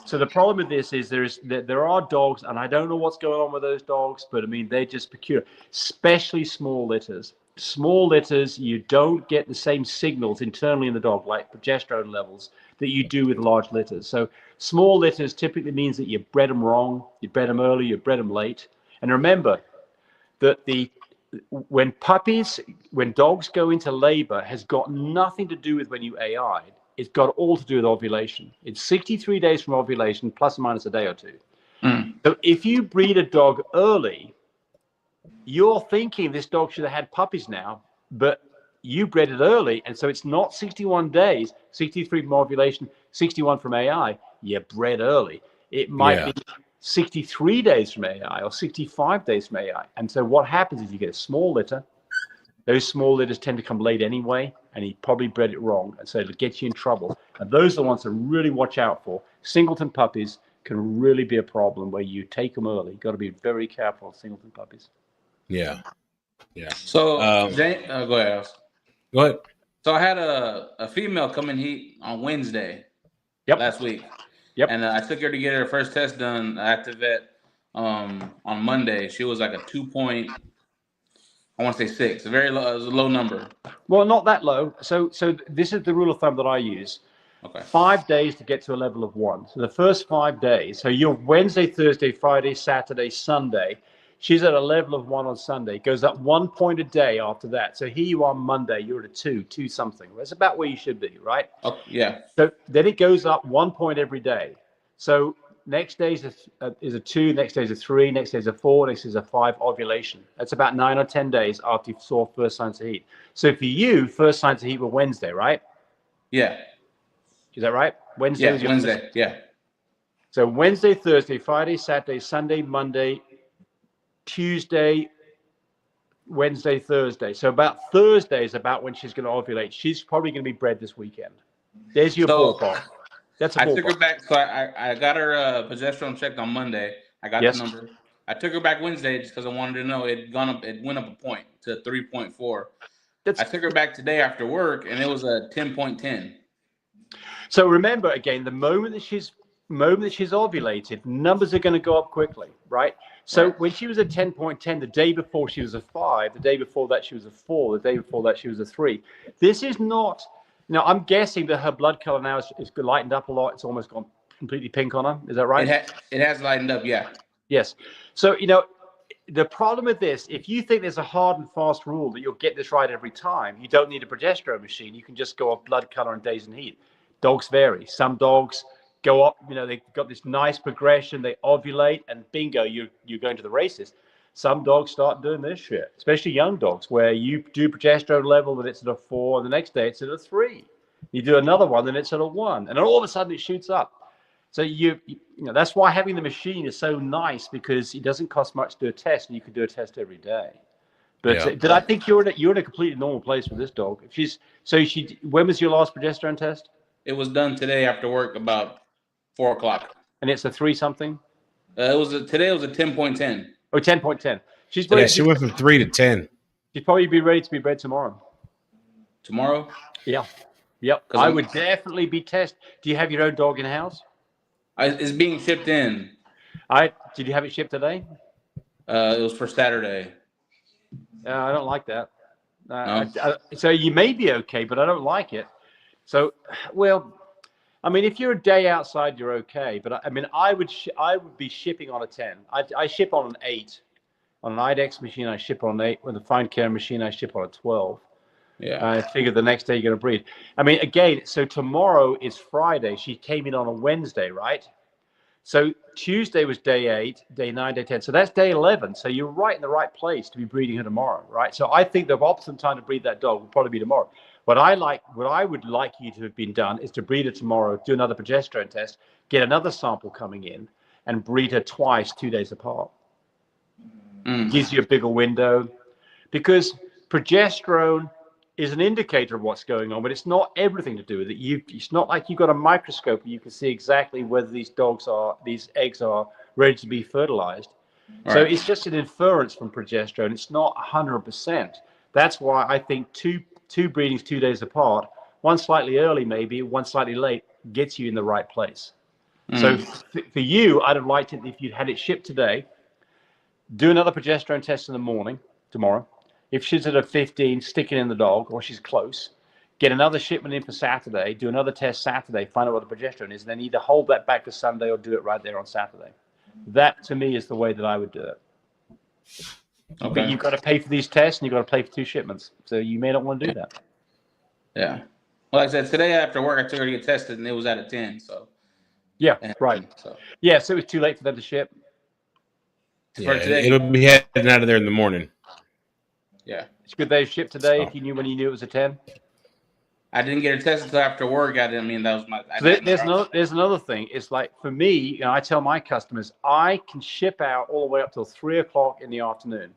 So the problem with this is there are dogs, and I don't know what's going on with those dogs, but I mean, they're just peculiar, especially small litters. Small litters, you don't get the same signals internally in the dog, like progesterone levels, that you do with large litters. So small litters typically means that you bred them wrong, you bred them early, you bred them late. And remember that when dogs go into labor has got nothing to do with when you AI'd. It's got all to do with ovulation. It's 63 days from ovulation, plus or minus a day or 2. So if you breed a dog early, you're thinking this dog should have had puppies now, but you bred it early, and so it's not 61 days, 63 from ovulation, 61 from AI. You bred early. It might be 63 days from AI or 65 days from AI. And so what happens is you get a small litter. Those small litters tend to come late anyway, and he probably bred it wrong, and so it'll get you in trouble. And those are the ones to really watch out for. Singleton puppies can really be a problem where you take them early. You've got to be very careful with singleton puppies. Yeah. So, go ahead, Alice. Go ahead. So I had a female come in heat on Wednesday last week. Yep. And I took her to get her first test done at the vet on Monday. She was like a 6, a very low, it was a low number. Well, not that low. So this is the rule of thumb that I use. Okay. 5 days to get to a level of 1. So the first 5 days. So you're Wednesday, Thursday, Friday, Saturday, Sunday. She's at a level of 1 on Sunday. Goes up 1 point a day after that. So here you are Monday. You're at a 2 something. That's about where you should be, right? Oh, yeah. So then it goes up 1 point every day. So next day is a 2, next day is a 3, next day is a 4, next day is a 5 ovulation. That's about 9 or 10 days after you saw first signs of heat. So for you, first signs of heat were Wednesday, right? Yeah. Is that right? Wednesday was your Wednesday. first. Yeah. So Wednesday, Thursday, Friday, Saturday, Sunday, Monday, Tuesday, Wednesday, Thursday. So about Thursday is about when she's going to ovulate. She's probably going to be bred this weekend. There's your ballpark. That's a ballpark. I took her back. So I got her progesterone checked on Monday. I got the number. I took her back Wednesday just because I wanted to know it gone up. It went up a point to 3.4. I That's took her back today after work, and it was a 10.10. so. Remember again, the moment that she's ovulated, numbers are going to go up quickly, right? So Right. when she was at 10.10, the day before she was a 5, the day before that she was a 4, the day before that she was a 3. This is not. Now I'm guessing that her blood color now is lightened up a lot. It's almost gone completely pink on her. Is that right? It has lightened up. Yeah. Yes. So the problem with this, if you think there's a hard and fast rule that you'll get this right every time, you don't need a progesterone machine. You can just go off blood color and days and heat. Dogs vary. Some dogs go up, they've got this nice progression, they ovulate, and bingo, you're going to the races. Some dogs start doing this shit, especially young dogs, where you do progesterone level and it's at a 4, and the next day it's at a 3. You do another one, and it's at a 1, and then all of a sudden it shoots up. So that's why having the machine is so nice, because it doesn't cost much to do a test, and you can do a test every day. But did I think you're in a completely normal place with this dog? When was your last progesterone test? It was done today after work about 4 o'clock. And it's a 3 something. Today. It was a 10.10. Oh, 10.10. Yeah, she went from 3 to 10. She'd probably be ready to be bred tomorrow. Tomorrow. Yeah. Yep. I would definitely be tested. Do you have your own dog in the house? It's being shipped in. Did you have it shipped today? It was for Saturday. I don't like that. No? So you may be okay, but I don't like it. So, well, I mean, if you're a day outside, you're okay. But I would be shipping on a 10. I ship on an 8. On an IDEX machine, I ship on an 8. With a fine care machine, I ship on a 12. Yeah. I figure the next day you're going to breed. I mean, again, so tomorrow is Friday. She came in on a Wednesday, right? So Tuesday was day 8, day 9, day 10. So that's day 11. So you're right in the right place to be breeding her tomorrow, right? So I think the optimum time to breed that dog will probably be tomorrow. What I would like you to have been done is to breed her tomorrow, do another progesterone test, get another sample coming in, and breed her twice, 2 days apart. Gives you a bigger window, because progesterone is an indicator of what's going on, but it's not everything to do with it. It's not like you've got a microscope and you can see exactly whether these eggs are ready to be fertilized. Right. So it's just an inference from progesterone. It's not 100%. That's why I think two breedings 2 days apart, one slightly early maybe, one slightly late, gets you in the right place. So for you, I'd have liked it if you'd had it shipped today. Do another progesterone test in the morning tomorrow. If she's at a 15, stick it in the dog, or she's close. Get another shipment in for Saturday. Do another test Saturday. Find out what the progesterone is. And then either hold that back to Sunday or do it right there on Saturday. That, to me, is the way that I would do it. Okay. But you've got to pay for these tests, and you've got to pay for 2 shipments. So you may not want to do that. Yeah. Well, like I said, today after work, I took her to get tested, and it was at a 10. So. Yeah, right. So. Yeah, so it was too late for them to ship. Yeah, it'll be heading out of there in the morning. Yeah. It's good they shipped today. If you knew when you knew it was a 10. I didn't get her tested until after work. That was my. There's another thing. It's like, for me, I tell my customers, I can ship out all the way up till 3 o'clock in the afternoon.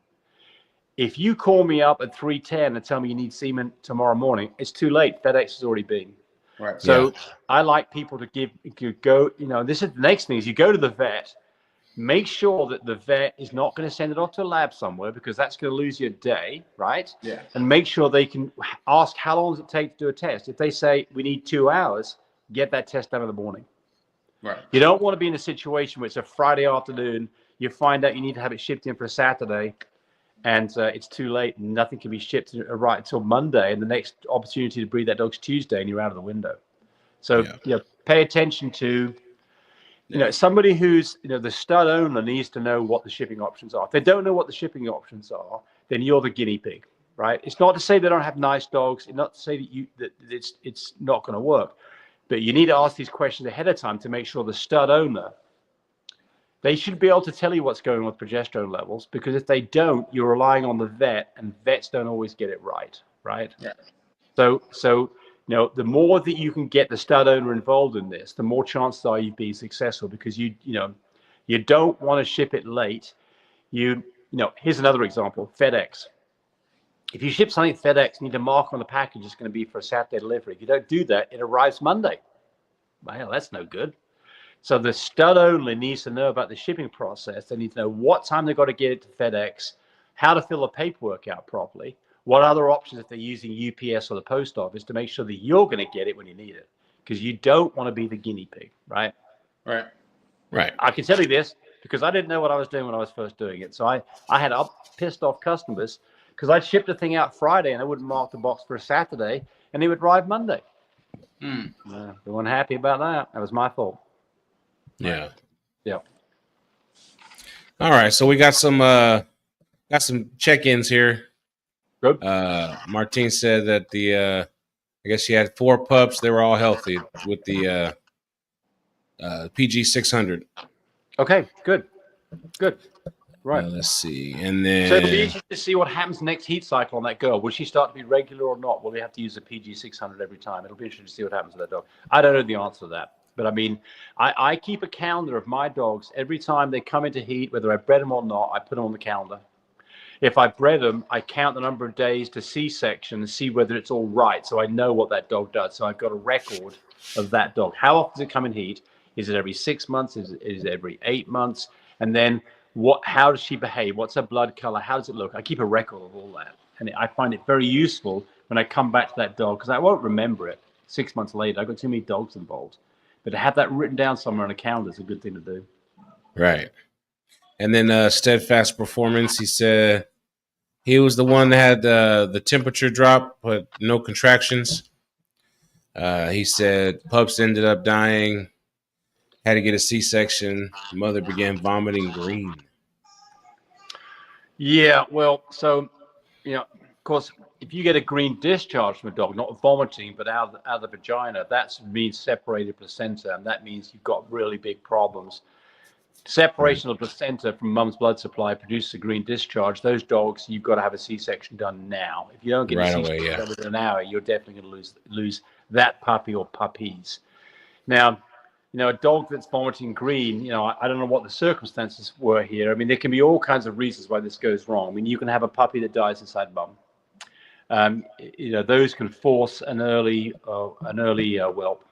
If you call me up at 3:10 and tell me you need semen tomorrow morning, it's too late. FedEx has already been. Right. So I like people to go. This is the next thing is you go to the vet. Make sure that the vet is not going to send it off to a lab somewhere, because that's going to lose you a day, right? Yeah. And make sure they can ask how long does it take to do a test. If they say we need 2 hours, get that test done in the morning. Right. You don't want to be in a situation where it's a Friday afternoon, you find out you need to have it shipped in for a Saturday, and it's too late and nothing can be shipped right until Monday, and the next opportunity to breed that dog's Tuesday, and you're out of the window. So pay attention to somebody who's, the stud owner needs to know what the shipping options are. If they don't know what the shipping options are, then you're the guinea pig, right? It's not to say they don't have nice dogs. It's not to say that it's not going to work. But you need to ask these questions ahead of time to make sure the stud owner, they should be able to tell you what's going on with progesterone levels, because if they don't, you're relying on the vet, and vets don't always get it right? Yeah. So the more that you can get the stud owner involved in this, the more chances are you being successful, because you don't want to ship it late. Here's another example, FedEx. If you ship something FedEx, you need to mark on the package it's going to be for a Saturday delivery. If you don't do that, it arrives Monday. Well, that's no good. So the stud only needs to know about the shipping process. They need to know what time they've got to get it to FedEx, how to fill the paperwork out properly, what other options if they're using UPS or the post office to make sure that you're going to get it when you need it. Because you don't want to be the guinea pig, right? Right. Right. I can tell you this because I didn't know what I was doing when I was first doing it. So I had pissed off customers because I shipped the thing out Friday and I wouldn't mark the box for a Saturday and it would arrive Monday. Mm. They weren't happy about that. That was my fault. Yeah. Yeah. All right. So we got some check-ins here. Good. Martine said that I guess she had 4 pups. They were all healthy with the PG 600. Okay. Good. Right. Let's see. And then So it'll be interesting to see what happens next heat cycle on that girl. Will she start to be regular or not? Will we have to use a PG 600 every time? It'll be interesting to see what happens to that dog. I don't know the answer to that. But I mean, I keep a calendar of my dogs. Every time they come into heat, whether I bred them or not, I put them on the calendar. If I bred them, I count the number of days to C-section and see whether it's all right. So I know what that dog does. So I've got a record of that dog. How often does it come in heat? Is it every 6 months? Is it every 8 months? And then how does she behave? What's her blood color? How does it look? I keep a record of all that. And I find it very useful when I come back to that dog because I won't remember it 6 months later. I've got too many dogs involved. But to have that written down somewhere on a calendar is a good thing to do. right. And then Steadfast Performance, he said he was the one that had the temperature drop, but no contractions. He said pups ended up dying, had to get a C-section. Mother began vomiting green. Yeah, well, so, of course, if you get a green discharge from a dog, not vomiting, but out of the vagina, that means separated placenta, and that means you've got really big problems. Separation of placenta from mum's blood supply produces a green discharge. Those dogs, you've got to have a C-section done now. If you don't get a C-section done within an hour, you're definitely going to lose that puppy or puppies. Now, a dog that's vomiting green, I don't know what the circumstances were here. I mean, there can be all kinds of reasons why this goes wrong. I mean, you can have a puppy that dies inside mum. Those can force an early whelp.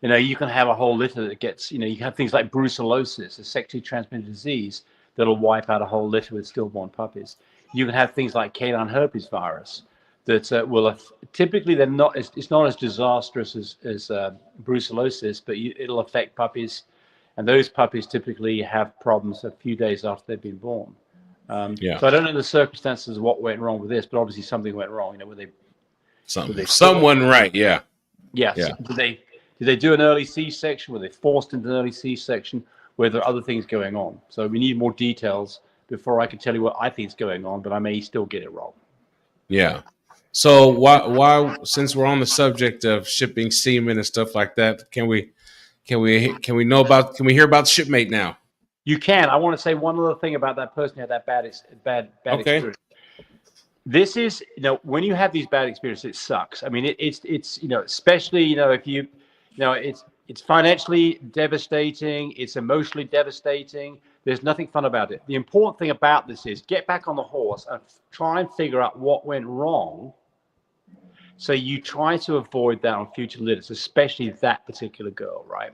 You can have a whole litter that gets, you can have things like brucellosis, a sexually transmitted disease that'll wipe out a whole litter with stillborn puppies. You can have things like canine herpes virus that will typically they're not. It's not as disastrous as brucellosis, but it'll affect puppies, and those puppies typically have problems a few days after they've been born. So I don't know the circumstances of what went wrong with this, but obviously something went wrong. Someone right? Yeah. Yes. Yeah. Did they do an early C-section? Were they forced into an early C-section? Were there other things going on? So we need more details before I can tell you what I think is going on, but I may still get it wrong. Yeah. So why since we're on the subject of shipping semen and stuff like that, can we hear about the shipmate now? You can. I want to say one other thing about that person who had that bad experience. This is, when you have these bad experiences, it sucks. I mean, it's especially, if you, it's financially devastating. It's emotionally devastating. There's nothing fun about it. The important thing about this is get back on the horse and try and figure out what went wrong. So you try to avoid that on future litters, especially that particular girl, right?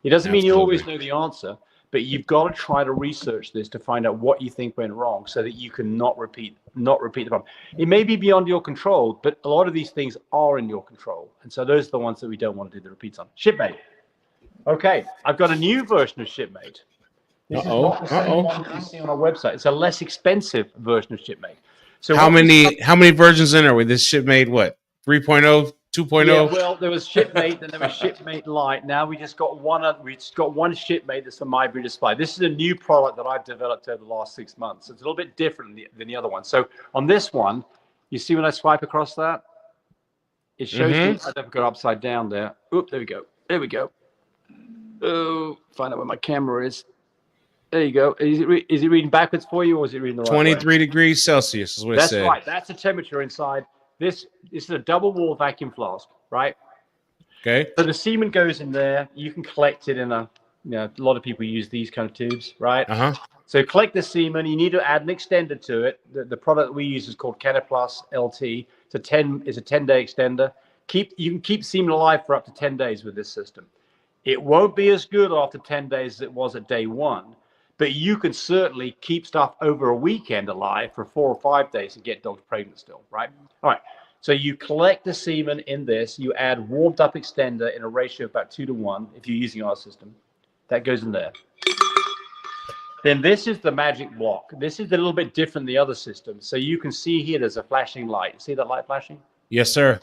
It doesn't mean you always know the answer, but you've got to try to research this to find out what you think went wrong so that you can not repeat the problem. It may be beyond your control, but a lot of these things are in your control. And so those are the ones that we don't want to do the repeats on. Shipmate. Okay, I've got a new version of Shipmate. This is not the same one that you see on our website. It's a less expensive version of Shipmate. So how many versions in are we? This Shipmate what? 3.0, 2.0? Yeah, well, there was Shipmate, then there was Shipmate Lite. Now we just got one Shipmate that's a My Breeder Supply. This is a new product that I've developed over the last 6 months. It's a little bit different than the other one. So on this one, you see when I swipe across that, it shows me. I never got upside down there. Oop, there we go. There we go. Oh, find out where my camera is. There you go. Is it reading backwards for you, or is it reading the right 23 degrees Celsius is what it said. That's right. That's the temperature inside. This is a double wall vacuum flask, right? Okay. So the semen goes in there. You can collect it in a lot of people use these kind of tubes, right? So collect the semen. You need to add an extender to it. The product that we use is called Canoplus LT. It's a 10-day extender. You can keep semen alive for up to 10 days with this system. It won't be as good after 10 days as it was at day one, but you can certainly keep stuff over a weekend alive for 4 or 5 days and get dogs pregnant still, right? All right. So you collect the semen in this, you add warmed up extender in a ratio of about 2 to 1 if you're using our system. That goes in there. Then this is the magic block. This is a little bit different than the other system. So you can see here there's a flashing light. See that light flashing? Yes, sir.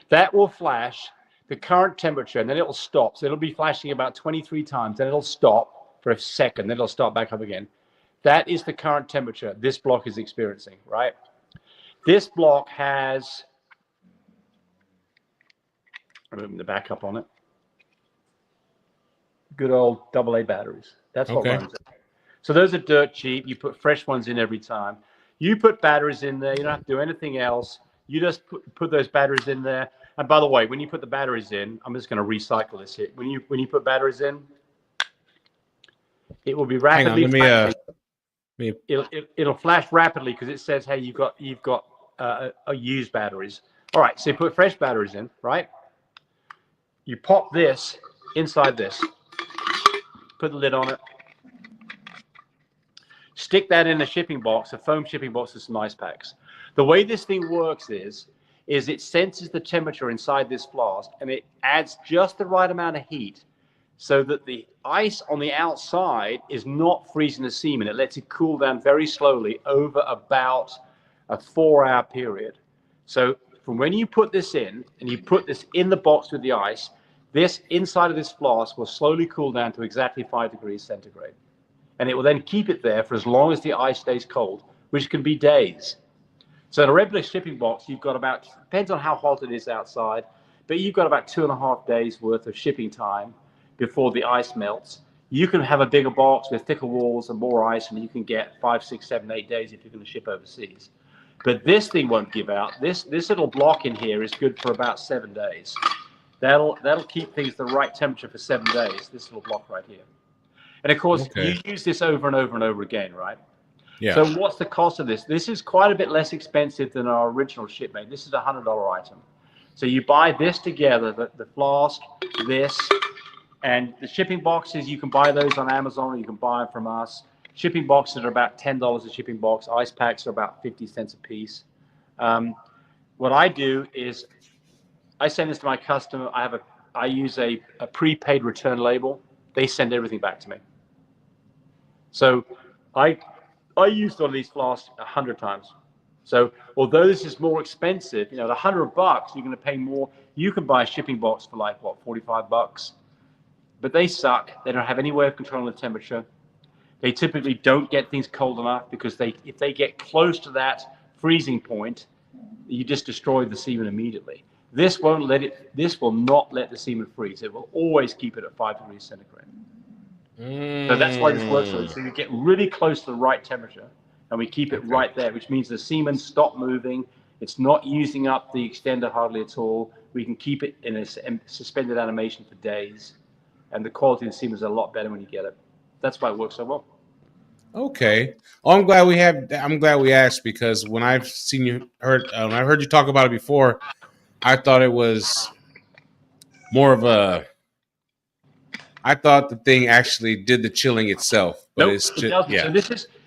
That will flash the current temperature, and then it'll stop. So it'll be flashing about 23 times, then it'll stop for a second, then it'll start back up again. That is the current temperature this block is experiencing, right? This block has, I'm moving the back up on it, good old AA batteries. That's what runs it. So those are dirt cheap. You put fresh ones in every time. You put batteries in there. You don't have to do anything else. You just put those batteries in there. And by the way, when you put the batteries in, I'm just going to recycle this here. When you put batteries in, it will be rapidly flashing. It'll flash rapidly because it says, hey, you've got used batteries. All right, so you put fresh batteries in, right? You pop this inside this. Put the lid on it. Stick that in a shipping box, a foam shipping box with some ice packs. The way this thing works is it senses the temperature inside this flask and it adds just the right amount of heat so that the ice on the outside is not freezing the semen. It lets it cool down very slowly over about a 4-hour period. So from when you put this in and you put this in the box with the ice, this inside of this flask will slowly cool down to exactly 5 degrees centigrade. And it will then keep it there for as long as the ice stays cold, which can be days. So in a regular shipping box, you've got about, depends on how hot it is outside, but you've got about 2.5 days worth of shipping time before the ice melts. You can have a bigger box with thicker walls and more ice, and you can get 5, 6, 7, 8 days if you're going to ship overseas. But this thing won't give out. This little block in here is good for about 7 days. That'll keep things the right temperature for 7 days, this little block right here. And of course, you use this over and over and over again, right? Yeah. So what's the cost of this? This is quite a bit less expensive than our original shipmate. This is a $100 item. So you buy this together, the flask, this, and the shipping boxes, you can buy those on Amazon or you can buy them from us. Shipping boxes are about $10 a shipping box. Ice packs are about 50 cents a piece. What I do is I send this to my customer. I use a prepaid return label. They send everything back to me. So I used one of these flasks 100 times. So although this is more expensive, the $100 you're going to pay more. You can buy a shipping box for like what, $45, but they suck. They don't have any way of controlling the temperature. They typically don't get things cold enough because if they get close to that freezing point, you just destroy the semen immediately. This will not let the semen freeze. It will always keep it at 5 degrees centigrade. So that's why this works. So you get really close to the right temperature, and we keep it right there, which means the semen stop moving. It's not using up the extender hardly at all. We can keep it in a suspended animation for days, and the quality of the semen is a lot better when you get it. That's why it works so well. Okay. Oh, I'm glad we asked, because when I've heard you talk about it before, I thought it was more of a. I thought the thing actually did the chilling itself, but nope, it's just yeah.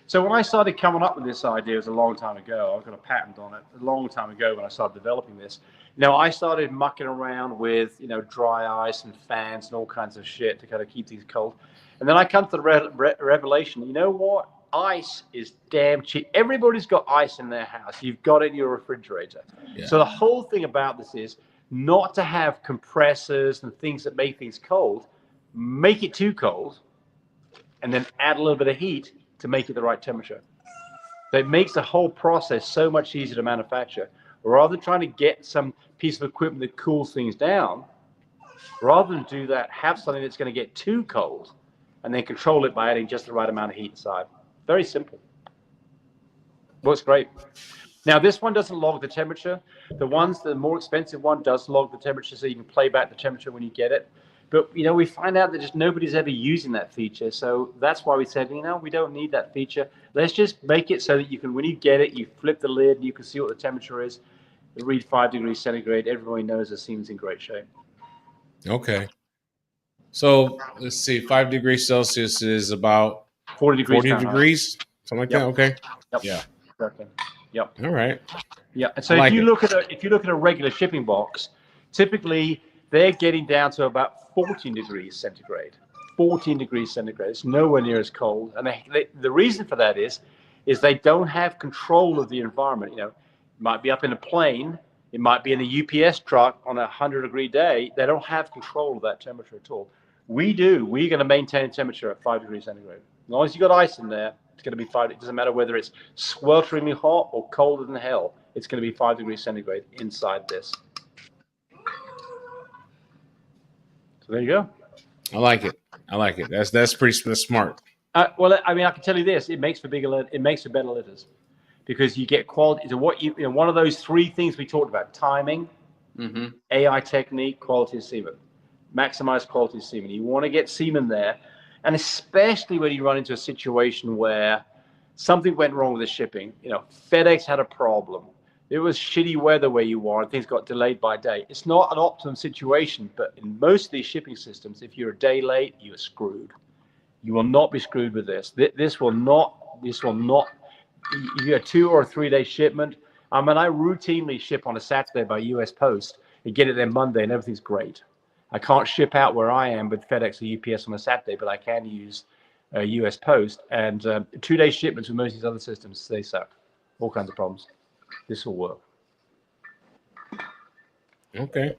So when I started coming up with this idea, it was a long time ago. I've got a patent on it. A long time ago when I started developing this. I started mucking around with dry ice and fans and all kinds of shit to kind of keep things cold. And then I come to the revelation. You know what? Ice is damn cheap. Everybody's got ice in their house. You've got it in your refrigerator. Yeah. So the whole thing about this is not to have compressors and things that make things cold. Make it too cold, and then add a little bit of heat to make it the right temperature. So it makes the whole process so much easier to manufacture. Rather than trying to get some piece of equipment that cools things down, rather than do that, have something that's going to get too cold, and then control it by adding just the right amount of heat inside. Very simple. Works great. Now, this one doesn't log the temperature. The more expensive one does log the temperature, so you can play back the temperature when you get it. But, we find out that just nobody's ever using that feature. So that's why we said, we don't need that feature. Let's just make it so that you can, when you get it, you flip the lid, and you can see what the temperature is. It reads 5 degrees centigrade. Everybody knows the semen's in great shape. Okay. So let's see, 5 degrees Celsius is about 40 degrees 40 Fahrenheit. degrees, something like that. Yep. Okay. Yep. Yeah. Exactly. Yep. All right. Yeah. And I so like it. if you look at a regular shipping box, typically they're getting down to about 14 degrees centigrade. 14 degrees centigrade. It's nowhere near as cold. And the reason for that is they don't have control of the environment. You know, it might be up in a plane, it might be in a UPS truck on a 100-degree day. They don't have control of that temperature at all. We do. We're going to maintain temperature at 5 degrees centigrade. As long as you got ice in there, it's going to be 5. It doesn't matter whether it's swelteringly hot or colder than hell. It's going to be 5 degrees centigrade inside this. So there you go. I like it. I like it. That's pretty smart. Well, I mean, I can tell you this: it makes for better litters, because you get quality. So one of those 3 things we talked about: timing, AI technique, quality of semen, maximize quality of semen. You want to get semen there, and especially when you run into a situation where something went wrong with the shipping. You know, FedEx had a problem. It was shitty weather where you are, and things got delayed by a day. It's not an optimum situation, but in most of these shipping systems, if you're a day late, you're screwed. You will not be screwed with this. This will not. You get a 2 or 3 day shipment. I mean, I routinely ship on a Saturday by US Post and get it there Monday, and everything's great. I can't ship out where I am with FedEx or UPS on a Saturday, but I can use US Post. And 2 day shipments with most of these other systems, they suck. All kinds of problems. This will work. Okay.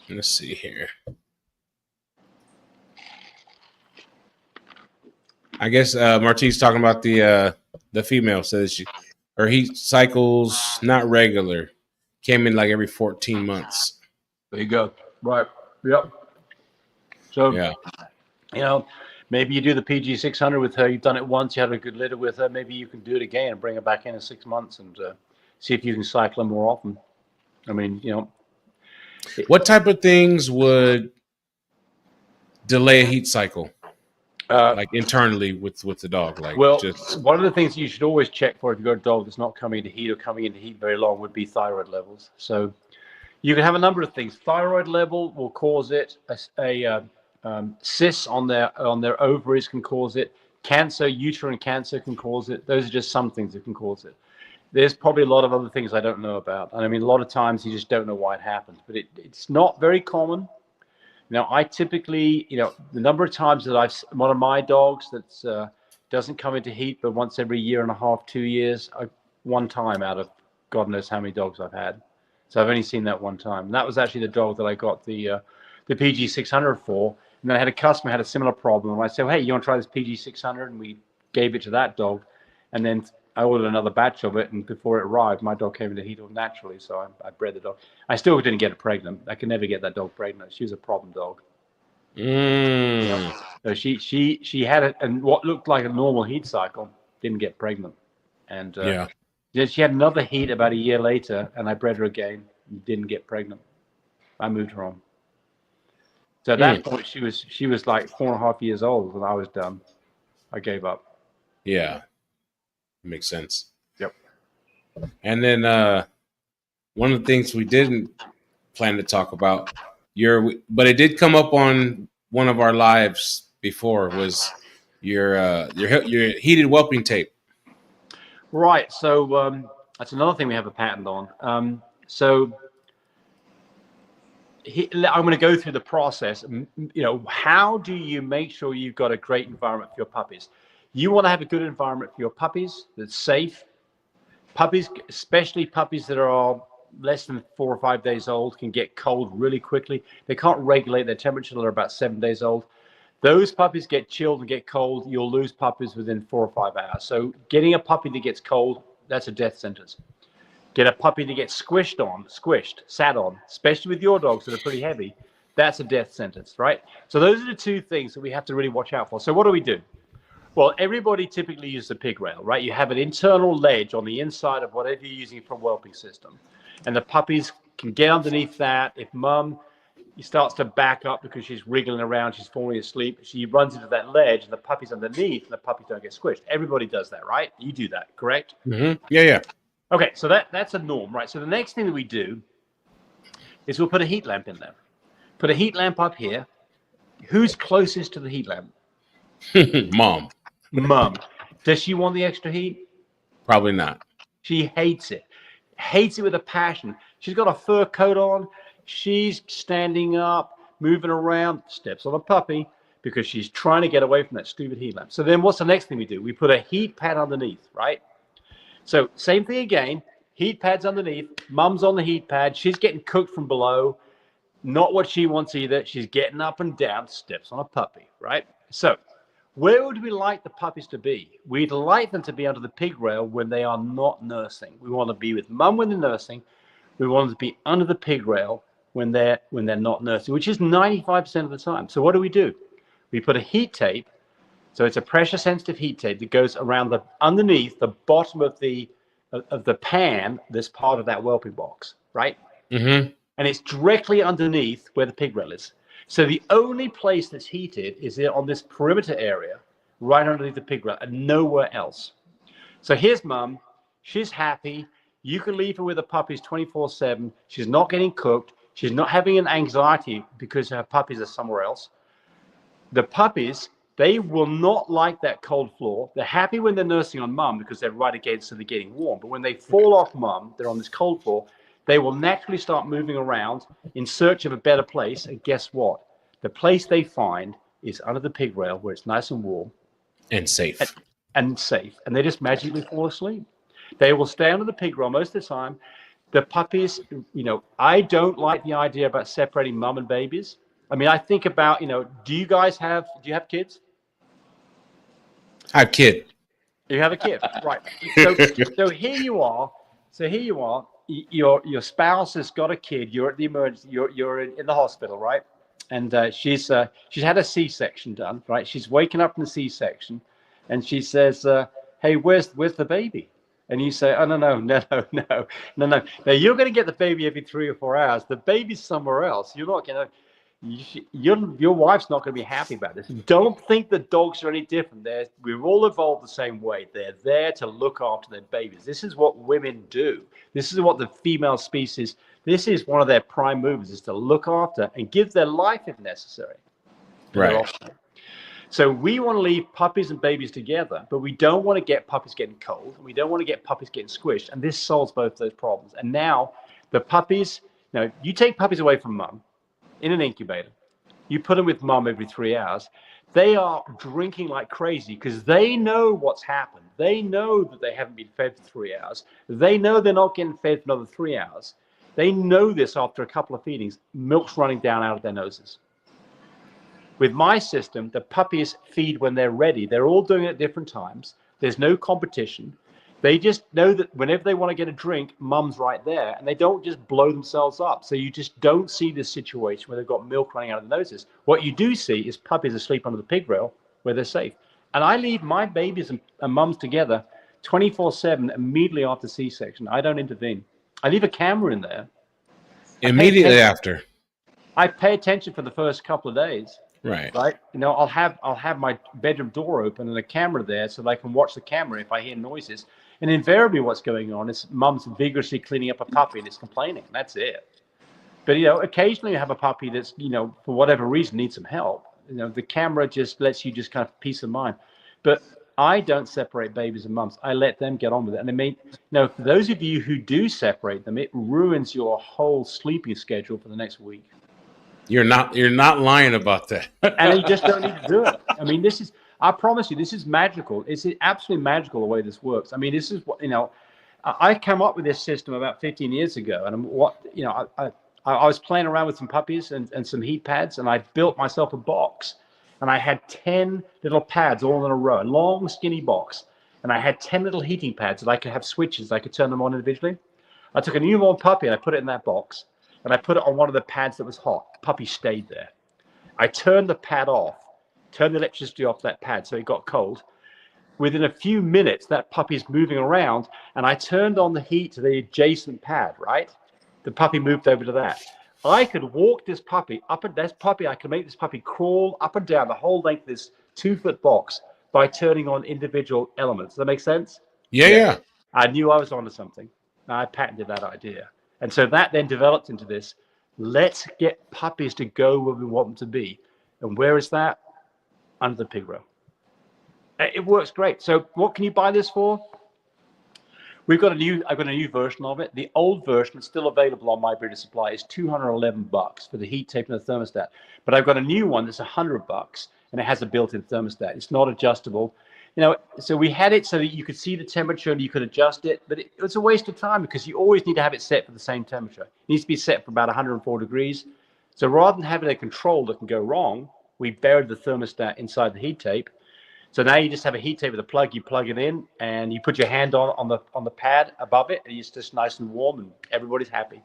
Let's see here. I guess Martine's talking about the female. Says her heat cycles not regular, came in like every 14 months. There you go. Right. Yep. So yeah, you know, maybe you do the PG 600 with her. You've done it once. You had a good litter with her. Maybe you can do it again and bring her back in 6 months and see if you can cycle her more often. I mean, you know, what type of things would delay a heat cycle? Like internally with the dog, like one of the things you should always check for if you've got a dog that's not coming into heat or coming into heat very long would be thyroid levels. So you can have a number of things. Thyroid level will cause it. Cysts on their ovaries can cause it. Cancer, uterine cancer can cause it. Those are just some things that can cause it. There's probably a lot of other things I don't know about. And I mean, a lot of times you just don't know why it happens, but it's not very common. Now, I typically, you know, the number of times that one of my dogs that doesn't come into heat, but once every 1.5 to 2 years, one time out of God knows how many dogs I've had. So I've only seen that one time. And that was actually the dog that I got the PG 600 for. And then I had a customer had a similar problem. And I said, hey, you want to try this PG 600? And we gave it to that dog. And then I ordered another batch of it, and before it arrived, my dog came into heat naturally, so I bred the dog. I still didn't get it pregnant. I could never get that dog pregnant. She was a problem dog. So she had it, and what looked like a normal heat cycle didn't get pregnant. And she had another heat about a year later, and I bred her again and didn't get pregnant. I moved her on. So at that point, she was like 4.5 years old when I was done. I gave up. Yeah. Makes sense. Yep. And then one of the things we didn't plan to talk about, but it did come up on one of our lives before, was your heated whelping tape. Right. So that's another thing we have a patent on. I'm going to go through the process. You know, how do you make sure you've got a great environment for your puppies? You want to have a good environment for your puppies that's safe. Puppies, especially puppies that are less than 4 or 5 days old, can get cold really quickly. They can't regulate their temperature until they're about 7 days old. Those puppies get chilled and get cold. You'll lose puppies within 4 or 5 hours. So getting a puppy that gets cold, that's a death sentence. Get a puppy that gets sat on, especially with your dogs that are pretty heavy, that's a death sentence, right? So those are the 2 things that we have to really watch out for. So what do? Well, everybody typically uses a pig rail, right? You have an internal ledge on the inside of whatever you're using for a whelping system. And the puppies can get underneath that. If mum starts to back up because she's wriggling around, she's falling asleep, she runs into that ledge and the puppy's underneath and the puppies don't get squished. Everybody does that, right? You do that, correct? Mm-hmm. Yeah. Okay, so that's a norm, right? So the next thing that we do is we'll put a heat lamp in there. Put a heat lamp up here. Who's closest to the heat lamp? Mom. Mum. Does she want the extra heat? Probably not. She hates it. Hates it with a passion. She's got a fur coat on. She's standing up, moving around, steps on a puppy because she's trying to get away from that stupid heat lamp. So then what's the next thing we do? We put a heat pad underneath, right? So same thing again. Heat pads underneath. Mum's on the heat pad. She's getting cooked from below. Not what she wants either. She's getting up and down, steps on a puppy, right? So where would we like the puppies to be? We'd like them to be under the pig rail when they are not nursing. We want to be with mum when they're nursing. We want them to be under the pig rail when they're not nursing, which is 95% of the time. So what do? We put a heat tape. So it's a pressure sensitive heat tape that goes around underneath the bottom of the pan that's part of that whelping box, right? Mm-hmm. And it's directly underneath where the pig rail is. So the only place that's heated is on this perimeter area, right underneath the pig rail, and nowhere else. So here's mum. She's happy. You can leave her with the puppies 24/7. She's not getting cooked. She's not having an anxiety because her puppies are somewhere else. The puppies, they will not like that cold floor. They're happy when they're nursing on mum because they're right against, so they're getting warm. But when they fall off mum, they're on this cold floor. They will naturally start moving around in search of a better place. And guess what? The place they find is under the pig rail where it's nice and warm. And safe. And safe. And they just magically fall asleep. They will stay under the pig rail most of the time. The puppies, I don't like the idea about separating mum and babies. I mean, I think about, do you have kids? I have a kid. You have a kid, right. So here you are. Your spouse has got a kid. You're at the emergency. You're in the hospital, right? And she's had a C-section done, right? She's waking up in the C-section, and she says, "Hey, where's the baby?" And you say, "Oh no. Now you're going to get the baby every 3 or 4 hours. The baby's somewhere else. You're not going to." Your wife's not going to be happy about this. Don't think that dogs are any different. We've all evolved the same way. They're there to look after their babies. This is what women do. This is what the female species, this is one of their prime movers, is to look after and give their life if necessary. Right. So we want to leave puppies and babies together, but we don't want to get puppies getting cold. And we don't want to get puppies getting squished. And this solves both those problems. And now the puppies, you take puppies away from mum in an incubator. You put them with mum every 3 hours. They are drinking like crazy because they know what's happened. They know that they haven't been fed for 3 hours. They know they're not getting fed for another 3 hours. They know this after a couple of feedings. Milk's running down out of their noses. With my system, the puppies feed when they're ready. They're all doing it at different times. There's no competition. They just know that whenever they want to get a drink, mum's right there, and they don't just blow themselves up. So you just don't see this situation where they've got milk running out of their noses. What you do see is puppies asleep under the pig rail where they're safe. And I leave my babies and mums together 24/7 immediately after C-section. I don't intervene. I leave a camera in there. Immediately after. I pay attention for the first couple of days. Right. I'll have my bedroom door open and a camera there so they can watch the camera if I hear noises. And invariably what's going on is mum's vigorously cleaning up a puppy and it's complaining. That's it. But, occasionally you have a puppy that's, for whatever reason needs some help. The camera just lets you just kind of peace of mind. But I don't separate babies and mums. I let them get on with it. And I mean, for those of you who do separate them, it ruins your whole sleeping schedule for the next week. You're not lying about that. And you just don't need to do it. I mean, I promise you, this is magical. It's absolutely magical the way this works. I mean, this is what, I came up with this system about 15 years ago. And I was playing around with some puppies and some heat pads, and I built myself a box. And I had 10 little pads all in a row, a long, skinny box. And I had 10 little heating pads that I could have switches. I could turn them on individually. I took a newborn puppy and I put it in that box. And I put it on one of the pads that was hot. The puppy stayed there. I turned the pad off, turned the electricity off that pad so it got cold. Within a few minutes, that puppy's moving around, and I turned on the heat to the adjacent pad, right? The puppy moved over to that. I could walk this puppy up and I could make this puppy crawl up and down the whole length of this 2-foot box by turning on individual elements. Does that make sense? Yeah. I knew I was onto something. I patented that idea. And so that then developed into this, let's get puppies to go where we want them to be. And where is that? Under the pig rail. It works great. So what can you buy this for? I've got a new version of it. The old version is still available on My Breeder Supply. Is $211 for the heat tape and the thermostat. But I've got a new one that's $100, and it has a built-in thermostat. It's not adjustable. So we had it so that you could see the temperature and you could adjust it, but it was a waste of time because you always need to have it set for the same temperature. It needs to be set for about 104 degrees. So rather than having a control that can go wrong, we buried the thermostat inside the heat tape. So now you just have a heat tape with a plug. You plug it in, and you put your hand on the pad above it, and it's just nice and warm, and everybody's happy.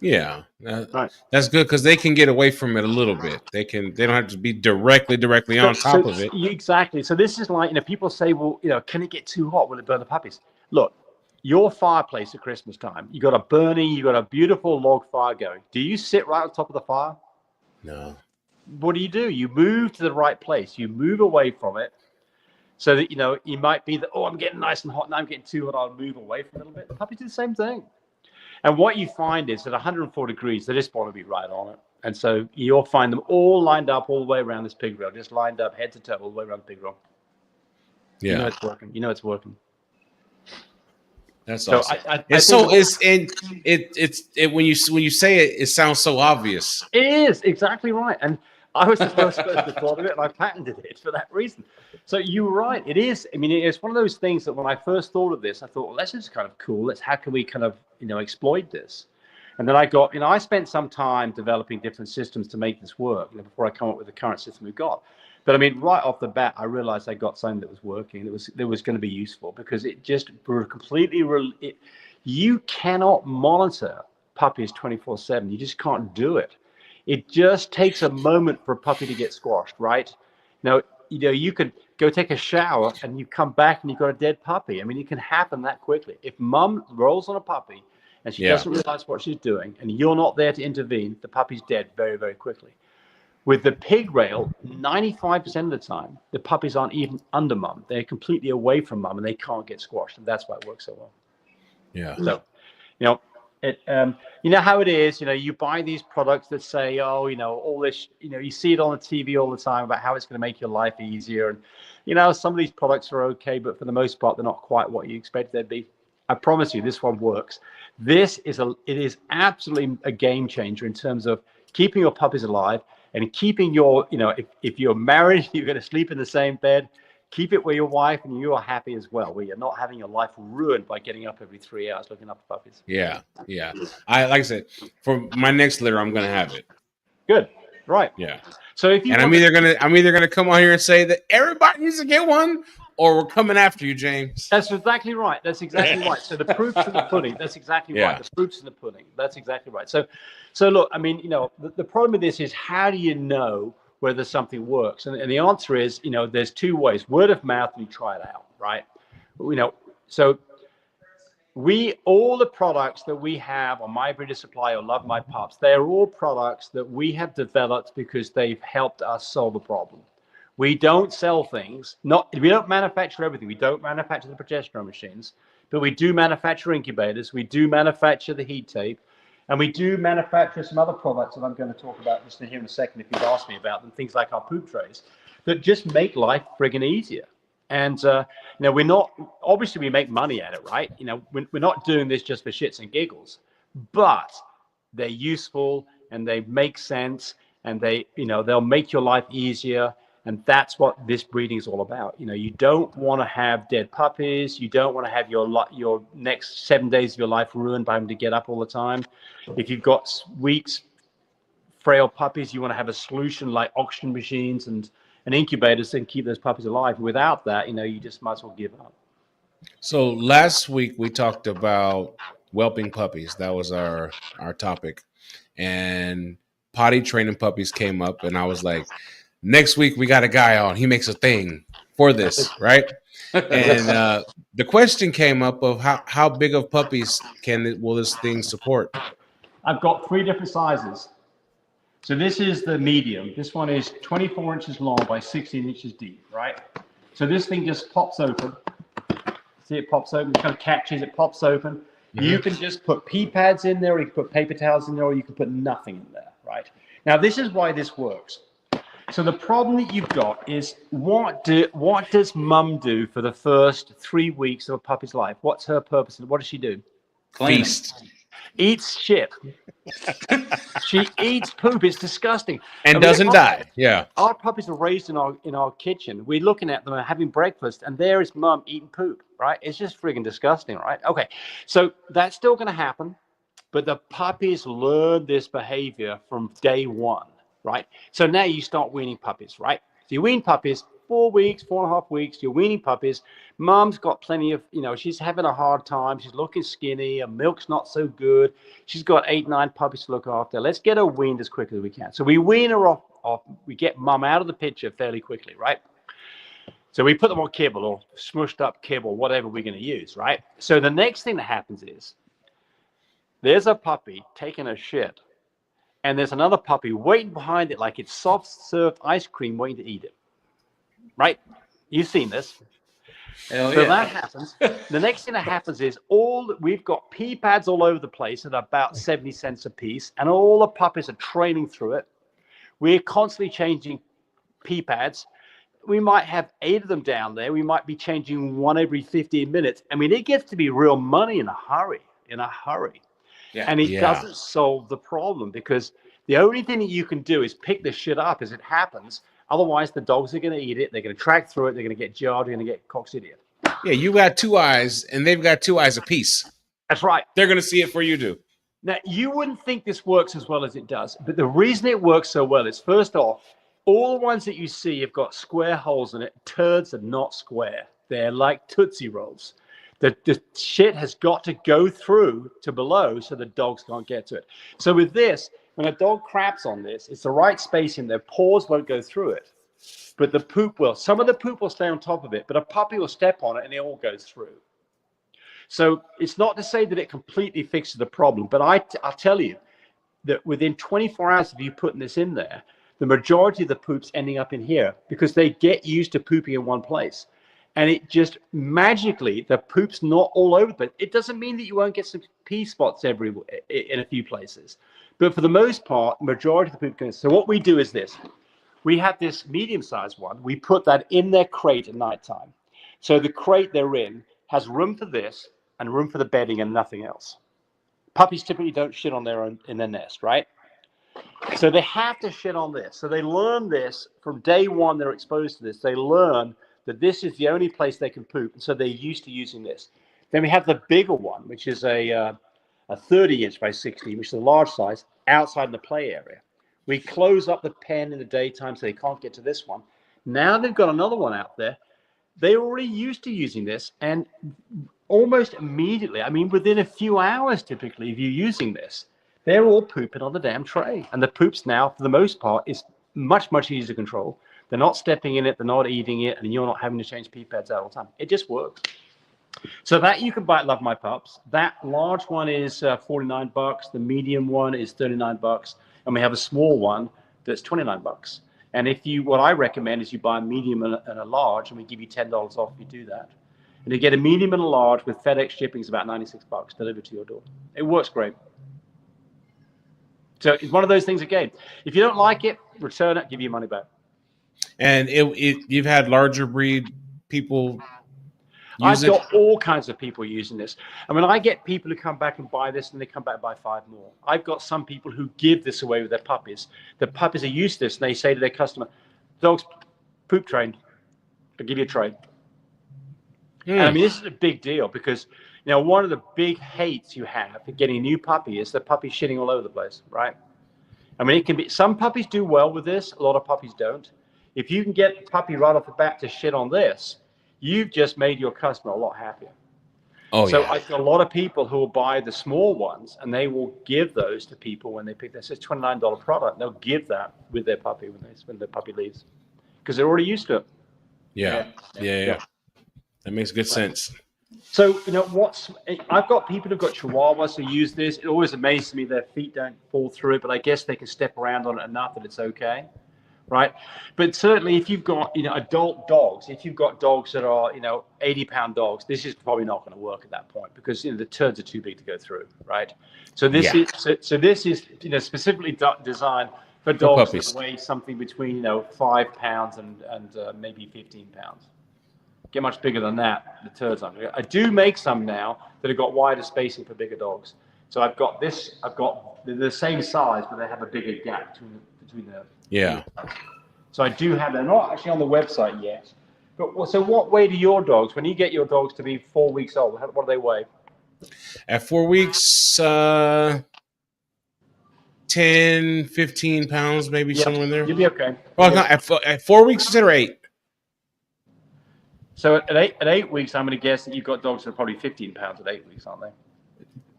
Yeah, Right. That's good because they can get away from it a little bit. They don't have to be directly on top of it. Exactly. So this is like, people say, well, can it get too hot? Will it burn the puppies? Look, your fireplace at Christmas time, you got a beautiful log fire going. Do you sit right on top of the fire? No. What do? You move to the right place. You move away from it. So that, you might be that, I'm getting nice and hot, now I'm getting too hot, I'll move away from it a little bit. The puppies do the same thing. And what you find is at 104 degrees, they just want to be right on it. And so you'll find them all lined up all the way around this pig rail, just lined up head to toe all the way around the pig rail. Yeah. It's working. It's working. That's awesome. When you say it, it sounds so obvious. It is exactly right. And I was the first person to thought of it, and I patented it for that reason. So you're right. It is. I mean, it's one of those things that when I first thought of this, I thought, well, this is kind of cool. How can we kind of, exploit this? And then I spent some time developing different systems to make this work, before I come up with the current system we've got. But I mean, right off the bat, I realized I got something that was working. That was going to be useful because it just completely. You cannot monitor puppies 24/7. You just can't do it. It just takes a moment for a puppy to get squashed, right? Now, you could go take a shower and you come back and you've got a dead puppy. I mean, it can happen that quickly. If mum rolls on a puppy and she doesn't realize what she's doing and you're not there to intervene, the puppy's dead very, very quickly. With the pig rail, 95% of the time, the puppies aren't even under mum. They're completely away from mum and they can't get squashed. And that's why it works so well. Yeah. So, how it is, you buy these products that say, all this, you see it on the TV all the time about how it's going to make your life easier. And, some of these products are okay, but for the most part, they're not quite what you expected they'd be. I promise you, this one works. It is absolutely a game changer in terms of keeping your puppies alive and keeping your, if you're married, you're going to sleep in the same bed, keep it where your wife and you are happy as well, where you're not having your life ruined by getting up every 3 hours looking after puppies. Yeah. Like I said, for my next litter, I'm going to have it. Good. Right. Yeah. So I'm either gonna come on here and say that everybody needs to get one, or we're coming after you, James. That's exactly right. Right. So the proof's in the pudding. That's exactly right. The proof's in the pudding. That's exactly right. So look, I mean, the problem with this is how do you know whether something works? And the answer is, there's two ways: word of mouth, and you try it out, right? So all the products that we have on My Breeder Supply or Love My Pups, they're all products that we have developed because they've helped us solve a problem. We don't sell things. We don't manufacture everything. We don't manufacture the progesterone machines, but we do manufacture incubators. We do manufacture the heat tape, and we do manufacture some other products that I'm going to talk about just here in a second if you've asked me about them, things like our poop trays that just make life friggin' easier. And we're not, obviously we make money at it, right? We're not doing this just for shits and giggles, but they're useful and they make sense and they'll make your life easier. And that's what this breeding is all about. You don't want to have dead puppies. You don't want to have your next 7 days of your life ruined by having to get up all the time. If you've got weak, frail puppies, you want to have a solution like oxygen machines and incubators and keep those puppies alive. Without that, you just might as well give up. So last week we talked about whelping puppies. That was our topic. And potty training puppies came up, and I was like, next week we got a guy on. He makes a thing for this, right? And the question came up of how big of puppies will this thing support? I've got 3 different sizes. So this is the medium. This one is 24 inches long by 16 inches deep, right? So this thing just pops open. See, it pops open, it kind of catches, it pops open. Mm-hmm. You can just put pee pads in there, or you can put paper towels in there, or you can put nothing in there, right? Now, this is why this works. So the problem that you've got is what does mum do for the first 3 weeks of a puppy's life? What's her purpose? What does she do? Cleaning. Feast. Eats shit. She eats poop. It's disgusting. And doesn't die. Yeah. Our puppies are raised in our kitchen. We're looking at them and having breakfast, and there is mum eating poop, right? It's just friggin' disgusting, right? Okay, so that's still going to happen, but the puppies learn this behavior from day one, right? So now you start weaning puppies, right? So you wean puppies, 4 weeks, 4.5 weeks, you're weaning puppies. Mum's got plenty of, she's having a hard time. She's looking skinny. Her milk's not so good. She's got 8, 9 puppies to look after. Let's get her weaned as quickly as we can. So we wean her off. We get mum out of the picture fairly quickly, right? So we put them on kibble or smushed up kibble, whatever we're going to use, right? So the next thing that happens is there's a puppy taking a shit, and there's another puppy waiting behind it like it's soft-served ice cream waiting to eat it. Right? You've seen this. Hell So yeah. that happens. The next thing that happens is we've got pee pads all over the place at about 70 cents a piece, and all the puppies are training through it. We're constantly changing pee pads. We might have 8 of them down there. We might be changing one every 15 minutes. I mean, it gets to be real money in a hurry. Yeah. And it doesn't solve the problem, because the only thing that you can do is pick this shit up as it happens. Otherwise, the dogs are going to eat it. They're going to track through it. They're going to get jarred. They're going to get coccidia. Yeah, you got 2 eyes, and they've got 2 eyes apiece. That's right. They're going to see it for you do. Now, you wouldn't think this works as well as it does, but the reason it works so well is, first off, all the ones that you see have got square holes in it. Turds are not square. They're like Tootsie Rolls. The shit has got to go through to below so the dogs can't get to it. So with this, when a dog craps on this, it's the right spacing. Their paws won't go through it, but the poop will. Some of the poop will stay on top of it, but a puppy will step on it and it all goes through. So it's not to say that it completely fixes the problem, but I'll tell you that within 24 hours of you putting this in there, the majority of the poop's ending up in here because they get used to pooping in one place. And it just magically, the poop's not all over, but it doesn't mean that you won't get some pee spots in a few places. But for the most part, majority of the poop goes. So what we do is this. We have this medium-sized one. We put that in their crate at nighttime. So the crate they're in has room for this and room for the bedding and nothing else. Puppies typically don't shit on their own in their nest, right? So they have to shit on this. So they learn this from day one. They're exposed to this. They learn that this is the only place they can poop, and so they're used to using this. Then we have the bigger one, which is a 30-inch by 60, which is a large size, outside in the play area. We close up the pen in the daytime so they can't get to this one. Now they've got another one out there. They're already used to using this, and almost immediately, I mean, within a few hours typically of you using this, they're all pooping on the damn tray. And the poops now, for the most part, is much, much easier to control. They're not stepping in it, they're not eating it, and you're not having to change pee pads out all the time. It just works. So that you can buy at Love My Pups. That large one is $49. The medium one is $39. And we have a small one that's $29. And what I recommend is you buy a medium and a large, and we give you $10 off if you do that. And you get a medium and a large with FedEx shipping is about $96 delivered to your door. It works great. So it's one of those things again. If you don't like it, return it, give you your money back. And you've had larger breed people use I've got all kinds of people using this. I mean, I get people who come back and buy this, and they come back and buy 5 more. I've got some people who give this away with their puppies. The puppies are used to this, and they say to their customer, "Dog's poop trained. I'll give you a tray." And I mean, this is a big deal because, one of the big hates you have for getting a new puppy is the puppy shitting all over the place, right? I mean, it can be, some puppies do well with this. A lot of puppies don't. If you can get the puppy right off the bat to shit on this, you've just made your customer a lot happier. So I've got a lot of people who will buy the small ones, and they will give those to people when they pick this. It's a $29 product. They'll give that with their puppy when the puppy leaves because they're already used to it. Yeah. That makes good sense. So, I've got people who've got Chihuahuas who use this. It always amazes me their feet don't fall through it, but I guess they can step around on it enough that it's okay. Right. But certainly if you've got, adult dogs, if you've got dogs that are, 80-pound dogs, this is probably not going to work at that point because, the turds are too big to go through. Right. So this is specifically designed for dogs puppies. that weigh something between 5 pounds and maybe 15 pounds. Get much bigger than that, the turds aren't. I do make some now that have got wider spacing for bigger dogs. So I've got they're the same size, but they have a bigger gap between the. Yeah. So I do have. They're not actually on the website yet. But so what weight do your dogs? When you get your dogs to be 4 weeks old, what do they weigh? At 4 weeks, 10, 15 pounds, maybe somewhere in there. You'll be okay. Well, not at 4 weeks, you said, or 8? So at 8 weeks, I'm going to guess that you've got dogs that are probably 15 pounds at 8 weeks, aren't they?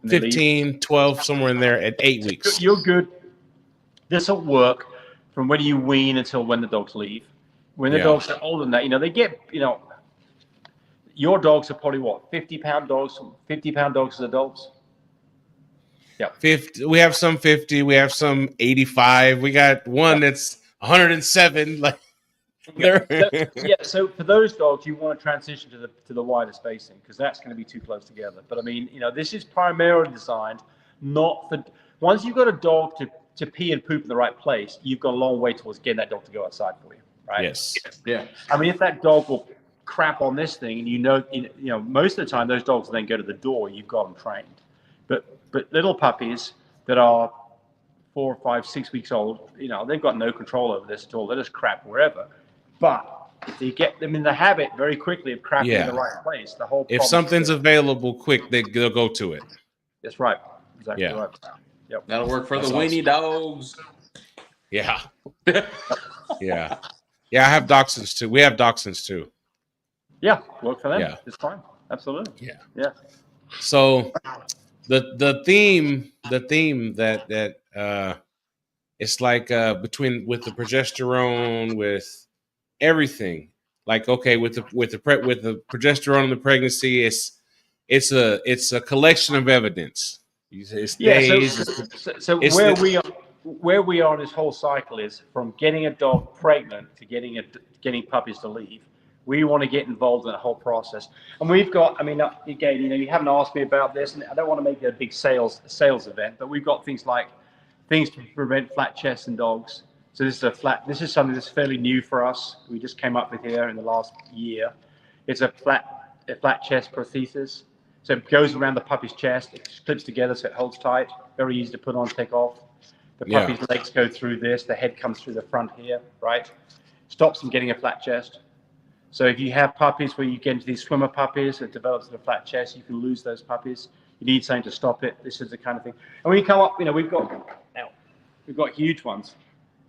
15, 12, somewhere in there at 8 weeks. You're good. This will work from when you wean until when the dogs leave. When the dogs are older than that, they get, your dogs are probably what, 50-pound dogs, 50-pound dogs as adults? Yeah. 50. We have some 50. We have some 85. We got one that's 107. Like, So for those dogs, you want to transition to the wider spacing because that's going to be too close together. But I mean, this is primarily designed not for once you've got a dog to pee and poop in the right place, you've got a long way towards getting that dog to go outside for you, right? Yes. Yeah. I mean, if that dog will crap on this thing, and most of the time those dogs will then go to the door. You've got them trained, but little puppies that are 4, 5, 6 weeks old, they've got no control over this at all. They just crap wherever. But if you get them in the habit very quickly of crapping in the right place, the whole if something's available quick, they'll go to it. That's right. Exactly right. Yep. That'll work for the weenie dogs. Yeah. Yeah. Yeah, I have dachshunds too. We have dachshunds too. Yeah, work for them. Yeah. It's fine. Absolutely. Yeah. Yeah. So the theme that it's like with the progesterone, with everything, like, okay, with the progesterone and the pregnancy, it's a collection of evidence. It's days. Where we are in this whole cycle is from getting a dog pregnant to getting puppies to leave. We want to get involved in the whole process, and we've got. I mean, again, you haven't asked me about this, and I don't want to make it a big sales event, but we've got things to prevent flat chests in dogs. So this is something that's fairly new for us. We just came up with here in the last year. It's a flat chest prosthesis. So it goes around the puppy's chest. It clips together so it holds tight. Very easy to put on, take off. The puppy's legs go through this. The head comes through the front here, right? Stops them getting a flat chest. So if you have puppies where you get into these swimmer puppies that develops in a flat chest, you can lose those puppies. You need something to stop it. This is the kind of thing. And when you come up, we've got huge ones.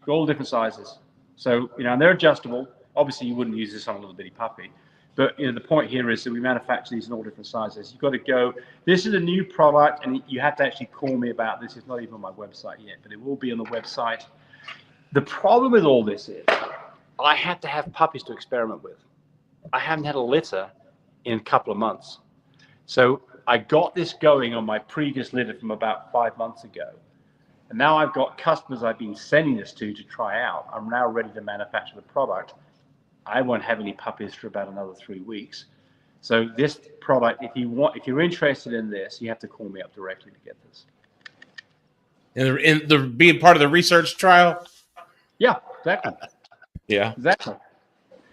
All different sizes. So, and they're adjustable. Obviously, you wouldn't use this on a little bitty puppy. But, the point here is that we manufacture these in all different sizes. You've got to go, this is a new product, and you have to actually call me about this. It's not even on my website yet, but it will be on the website. The problem with all this is I have to have puppies to experiment with. I haven't had a litter in a couple of months. So I got this going on my previous litter from about 5 months ago. And now I've got customers I've been sending this to try out. I'm now ready to manufacture the product. I won't have any puppies for about another 3 weeks. So this product, if you're interested in this, you have to call me up directly to get this. And the being part of the research trial? Yeah, exactly. Yeah. Exactly.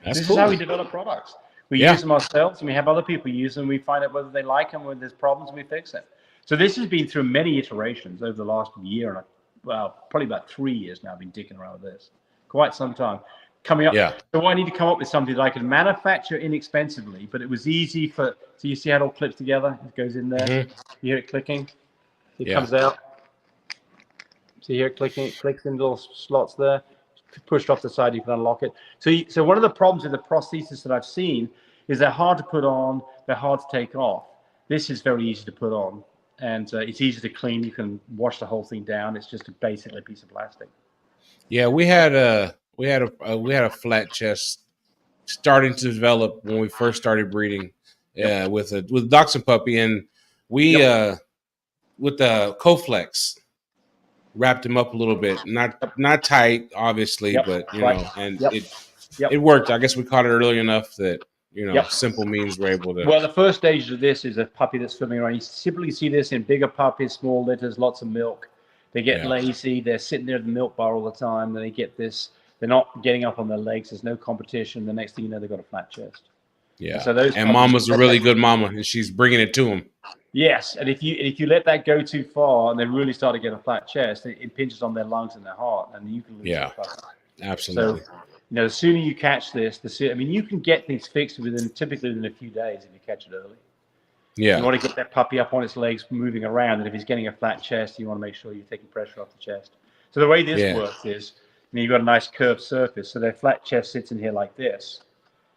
This is how we develop products. We use them ourselves, and we have other people use them. We find out whether they like them, whether there's problems, and we fix it. So this has been through many iterations over the last year, probably about 3 years now. I've been dicking around with this, quite some time. Coming up, so I need to come up with something that I can manufacture inexpensively, but it was easy so you see how it all clips together. It goes in there. You hear it clicking. It comes out. So you hear it clicking. It clicks in little slots there. Pushed off the side, you can unlock it. So one of the problems with the prosthesis that I've seen is they're hard to put on. They're hard to take off. This is very easy to put on. And it's easy to clean. You can wash the whole thing down. It's just basically a piece of plastic. Yeah, we had a flat chest starting to develop when we first started breeding with a dachshund puppy, and we with the Coflex wrapped him up a little bit, not tight, obviously, but it worked. I guess we caught it early enough that. Simple means we're able to. Well, the first stage of this is a puppy that's swimming around. You typically see this in bigger puppies, small litters, lots of milk. They get lazy. They're sitting there at the milk bar all the time. Then they get this. They're not getting up on their legs. There's no competition. The next thing you know, they've got a flat chest. Yeah. And so those and mama's a really good mama, and she's bringing it to them. Yes, and if you let that go too far and they really start to get a flat chest, it impinges on their lungs and their heart, and you can lose your puppy. Absolutely. So, the sooner you catch this, you can get things fixed typically within a few days if you catch it early. Yeah. You want to get that puppy up on its legs, moving around, and if he's getting a flat chest, you want to make sure you're taking pressure off the chest. So the way this works is, you've got a nice curved surface, so their flat chest sits in here like this,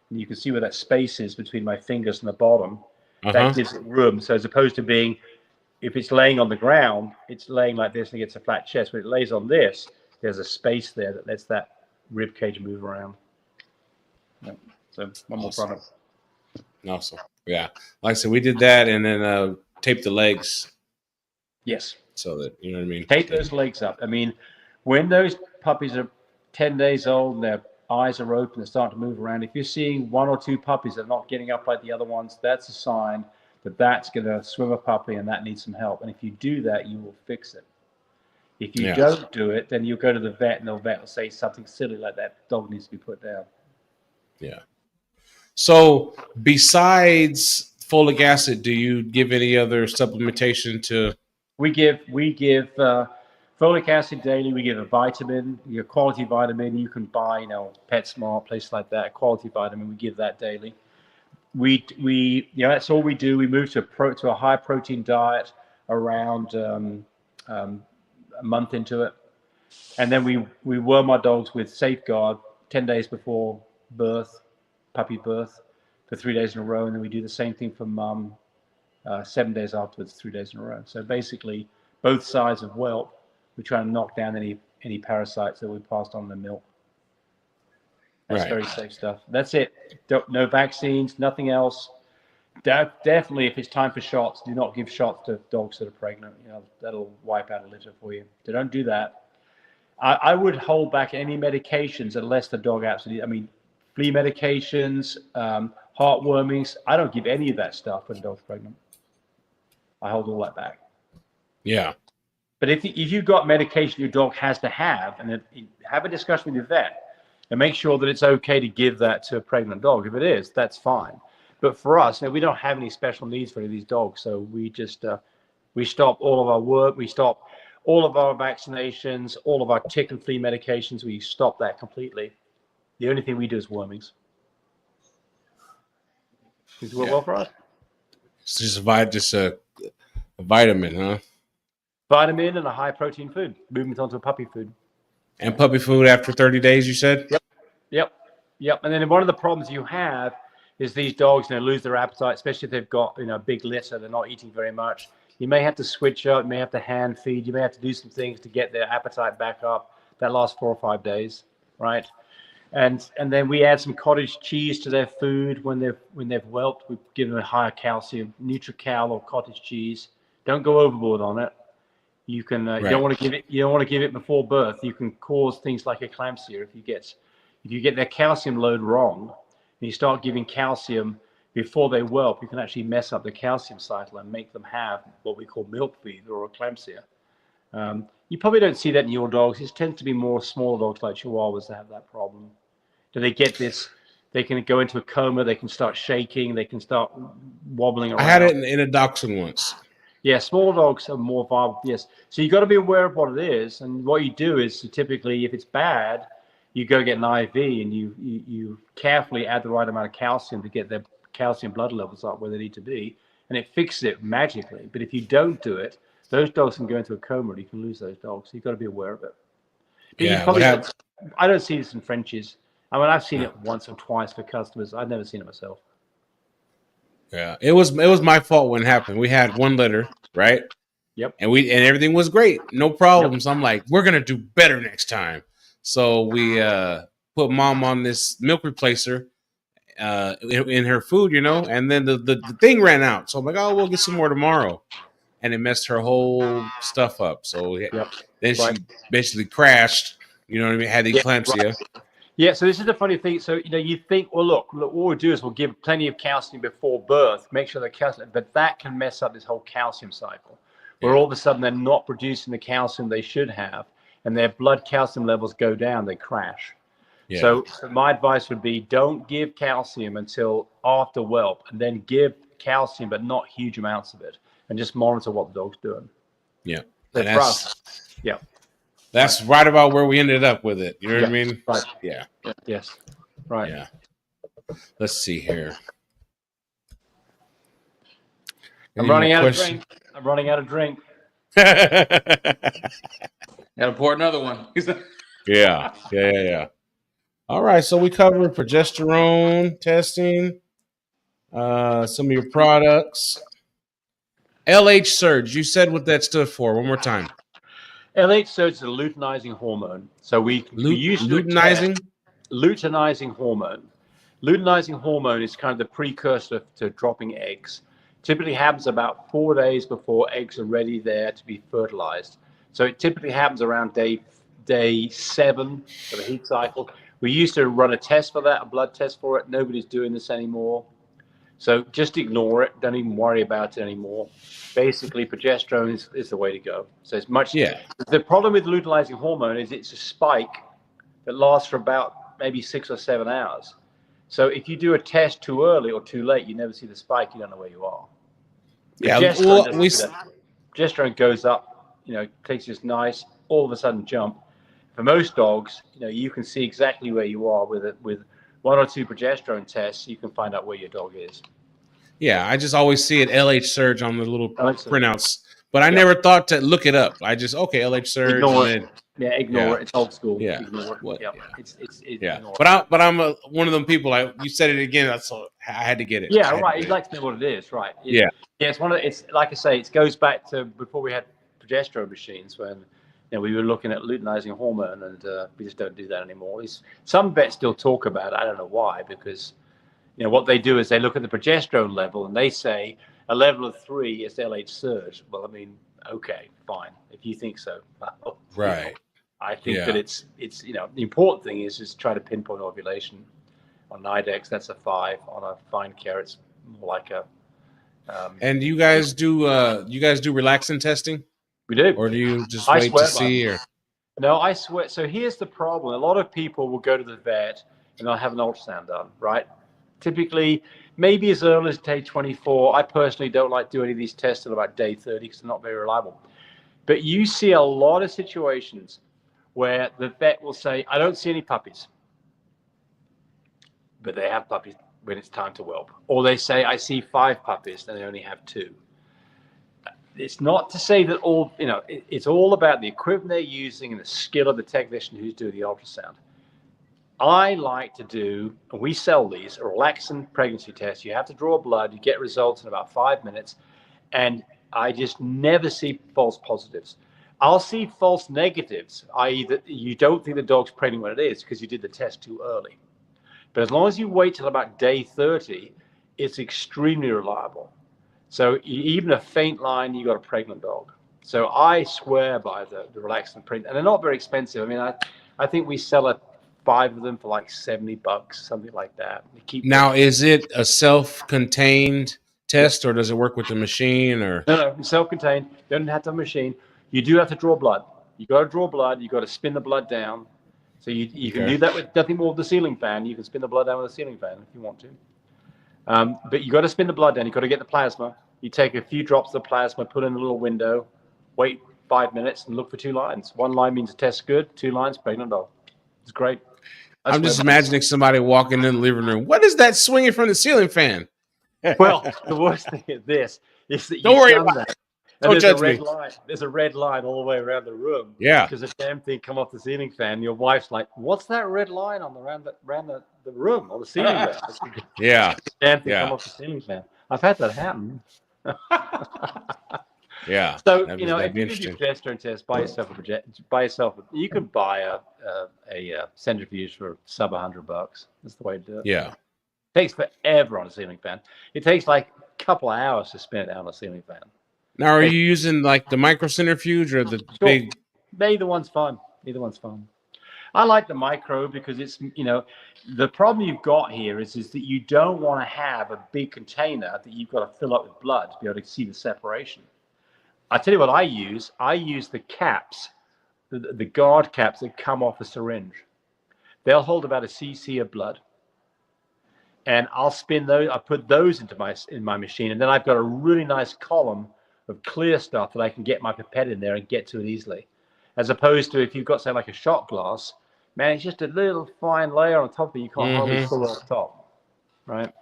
and you can see where that space is between my fingers and the bottom. That gives it room. So as opposed to being, if it's laying on the ground, it's laying like this and it gets a flat chest. When it lays on this, there's a space there that lets that rib cage move around. Yeah. So one more product. Awesome. Yeah. Like I said, we did that and then taped the legs. Yes. So that, you know what I mean? Tape those legs up. When those puppies are 10 days old and their eyes are open and starting to move around, if you're seeing one or two puppies that are not getting up like the other ones, that's a sign that that's going to swim a puppy and that needs some help. And if you do that, you will fix it. If you don't do it, then you'll go to the vet and the vet will say something silly like that dog needs to be put down. Yeah. So besides folic acid, do you give any other supplementation to? We give folic acid daily. We give a vitamin, your quality vitamin. You can buy, PetSmart, places like that. Quality vitamin. We give that daily. We that's all we do. We move to a high protein diet around a month into it, and then we worm our dogs with Safeguard 10 days before puppy birth, for 3 days in a row, and then we do the same thing for mum 7 days afterwards, 3 days in a row. So basically, both sides of whelp, we try to knock down any parasites that we passed on in the milk. That's very safe stuff. That's it. No vaccines, nothing else. Definitely, if it's time for shots, do not give shots to dogs that are pregnant. That'll wipe out a litter for you. So don't do that. I would hold back any medications unless the dog absolutely. Flea medications, heartwormings. I don't give any of that stuff when the dog's pregnant. I hold all that back. Yeah. But if you've got medication your dog has to have, and have a discussion with your vet and make sure that it's okay to give that to a pregnant dog. If it is, that's fine. But for us, we don't have any special needs for any of these dogs, so we just we stop all of our work, we stop all of our vaccinations, all of our tick and flea medications. We stop that completely. The only thing we do is wormings. Does it work well for us? It's just a vitamin, huh? Vitamin and a high protein food. Movement onto a puppy food. And puppy food after 30 days, you said? Yep. And then one of the problems you have is these dogs lose their appetite, especially if they've got a big litter, they're not eating very much. You may have to switch up, you may have to hand feed, you may have to do some things to get their appetite back up. That lasts 4 or 5 days, right? And then we add some cottage cheese to their food when they've whelped. We give them a higher calcium, Nutrical or cottage cheese. Don't go overboard on it. You can you don't want to give it before birth. You can cause things like eclampsia if you get their calcium load wrong and you start giving calcium before they whelp. You can actually mess up the calcium cycle and make them have what we call milk fever or eclampsia. You probably don't see that in your dogs. It tends to be more smaller dogs like Chihuahuas that have that problem. Do they get this? They can go into a coma. They can start shaking. They can start wobbling around. I had it in a dachshund once. Yeah, small dogs are more viable. Yes. So you got to be aware of what it is. And what you do is typically, if it's bad, you go get an IV and you carefully add the right amount of calcium to get their calcium blood levels up where they need to be. And it fixes it magically. But if you don't do it, those dogs can go into a coma and you can lose those dogs. So you've got to be aware of it. But I don't see this in Frenchies. I've seen it once or twice for customers. I've never seen it myself. Yeah, it was my fault when it happened. We had one litter, right? Yep. And everything was great, no problems. Yep. I'm like, we're gonna do better next time. So we put mom on this milk replacer in her food, and then the thing ran out. So I'm like, oh, we'll get some more tomorrow, and it messed her whole stuff up. So then she basically crashed. You know what I mean? Had eclampsia. Right. Yeah, so this is the funny thing. So, you think, well, look, what we'll do is we'll give plenty of calcium before birth, make sure the calcium, but that can mess up this whole calcium cycle. where all of a sudden they're not producing the calcium they should have, and their blood calcium levels go down, they crash. Yeah. So my advice would be don't give calcium until after whelp, and then give calcium, but not huge amounts of it, and just monitor what the dog's doing. Yeah. So And for us, yeah. That's right about where we ended up with it. You know what I mean? Right. Yeah. Yes. Right. Yeah. Let's see here. I'm running out of drink. Gotta pour another one. Yeah. All right, so we covered progesterone testing, some of your products. LH surge, you said what that stood for. One more time. LH surge is a luteinizing hormone. So we use luteinizing? Luteinizing hormone. Luteinizing hormone is kind of the precursor to dropping eggs. Typically happens about 4 days before eggs are ready there to be fertilized. So it typically happens around day 7 of the heat cycle. We used to run a test for that, a blood test for it. Nobody's doing this anymore. So just ignore it. Don't even worry about it anymore. Basically, progesterone is the way to go. So it's much. Yeah. The problem with luteinizing hormone is it's a spike that lasts for about maybe 6 or 7 hours. So if you do a test too early or too late, you never see the spike. You don't know where you are. Yeah. Progesterone goes up. Takes this nice, all of a sudden jump. For most dogs, you can see exactly where you are with 1 or 2 progesterone tests. You can find out where your dog is. Yeah, I just always see it LH surge on the little printouts, but I never thought to look it up. I just LH surge. Ignore it. Ignore it. It's old school. Yeah. Ignore it. What? Yeah. Yeah. But I'm one of them people. You said it again. I had to get it. Yeah. Right. You'd like to know what it is, right? Yeah. It's it's like I say. It goes back to before we had progesterone machines when we were looking at luteinizing hormone, and we just don't do that anymore. Some vets still talk about it. I don't know why, because what they do is they look at the progesterone level and they say a level of 3 is LH surge. Well, I mean, okay, fine, if you think so. Right. I think that it's the important thing is try to pinpoint ovulation. On NIDEX, that's a 5. On a fine care, it's more like a. And you guys do relaxin testing? We do. Or do you just wait to see? Or? No, I swear. So here's the problem. A lot of people will go to the vet and they'll have an ultrasound done, right? Typically, maybe as early as day 24. I personally don't like doing any of these tests until about day 30 because they're not very reliable. But you see a lot of situations where the vet will say, I don't see any puppies. But they have puppies when it's time to whelp. Or they say, I see 5 puppies and they only have 2. It's not to say that it's all about the equipment they're using and the skill of the technician who's doing the ultrasound. I like to do, and we sell these, a relaxin pregnancy test. You have to draw blood, you get results in about 5 minutes, and I just never see false positives. I'll see false negatives, i.e. that you don't think the dog's pregnant when it is because you did the test too early. But as long as you wait till about day 30, it's extremely reliable. So even a faint line, you got a pregnant dog. So I swear by the relaxin print, and they're not very expensive. I mean, I think we sell 5 of them for like $70, something like that. Now, is it a self-contained test, or does it work with the machine? Or no, self-contained. You don't have to have a machine. You do have to draw blood. You got to draw blood. You got to spin the blood down. So you can do that with nothing more than the ceiling fan. You can spin the blood down with a ceiling fan if you want to. But you got to spin the blood down. You got to get the plasma. You take a few drops of the plasma, put in a little window, wait 5 minutes, and look for 2 lines. 1 line means the test's good. 2 lines, pregnant dog. It's great. I'm just imagining somebody walking in the living room. What is that swinging from the ceiling fan? Well, the worst thing is this: is that don't worry about that. Don't judge me. There's a red line all the way around the room. Yeah. Because the damn thing come off the ceiling fan. Your wife's like, "What's that red line around the room or the ceiling fan?" Yeah. The damn thing come off the ceiling fan. I've had that happen. Yeah. So if you do your progesterone test by yourself, you can buy a centrifuge for sub $100. That's the way to do it. Yeah. It takes forever on a ceiling fan. It takes like a couple of hours to spin it down on a ceiling fan. Now, are you using like the microcentrifuge or the big? Either one's fine. I like the micro because it's, the problem you've got here is that you don't want to have a big container that you've got to fill up with blood to be able to see the separation. I tell you what I use. I use the caps, the guard caps that come off a syringe. They'll hold about a cc of blood, and I'll spin those. I put those in my machine, and then I've got a really nice column of clear stuff that I can get my pipette in there and get to it easily. As opposed to if you've got, say, like a shot glass, man, it's just a little fine layer on top of it. You can't hardly pull it off top, right?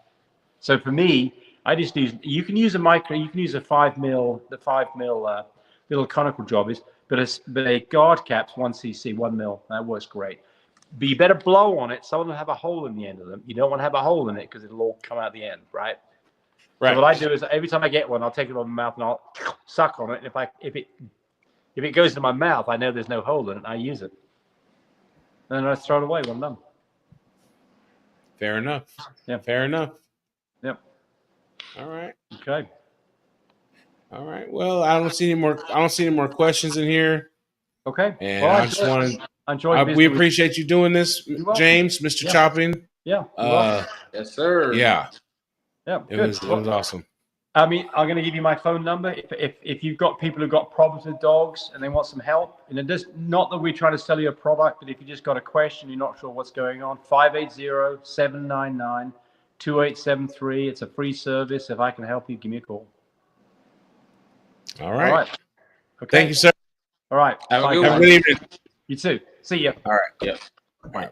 So for me, I just use. You can use a 5 mil, the 5 mil little conical jobbies, but a guard cap's 1 cc, 1 mil. That works great. But you better blow on it. Some of them have a hole in the end of them. You don't want to have a hole in it because it'll all come out the end, right? Right. So what I do is every time I get one, I'll take it on my mouth and I'll suck on it. And if it goes to my mouth, I know there's no hole in it. I use it, and then I throw it away when I'm done. Fair enough. Yeah. Fair enough. Yep. All right. Okay. All right. Well, I don't see any more questions in here. Okay. And well, I just want to. We appreciate you doing this, James, Mr. Yeah. Chopping. Yeah. Yes, sir. Yeah. Yeah. It was awesome. I mean, I'm going to give you my phone number. If you've got people who've got problems with dogs and they want some help, and it is not that we're trying to sell you a product, but if you just got a question, you're not sure what's going on, 580-799-2873. It's a free service. If I can help you, give me a call. All right. Okay. Thank you, sir. All right. Have a good Have a good evening. You too. See ya. All right. Yep. All right.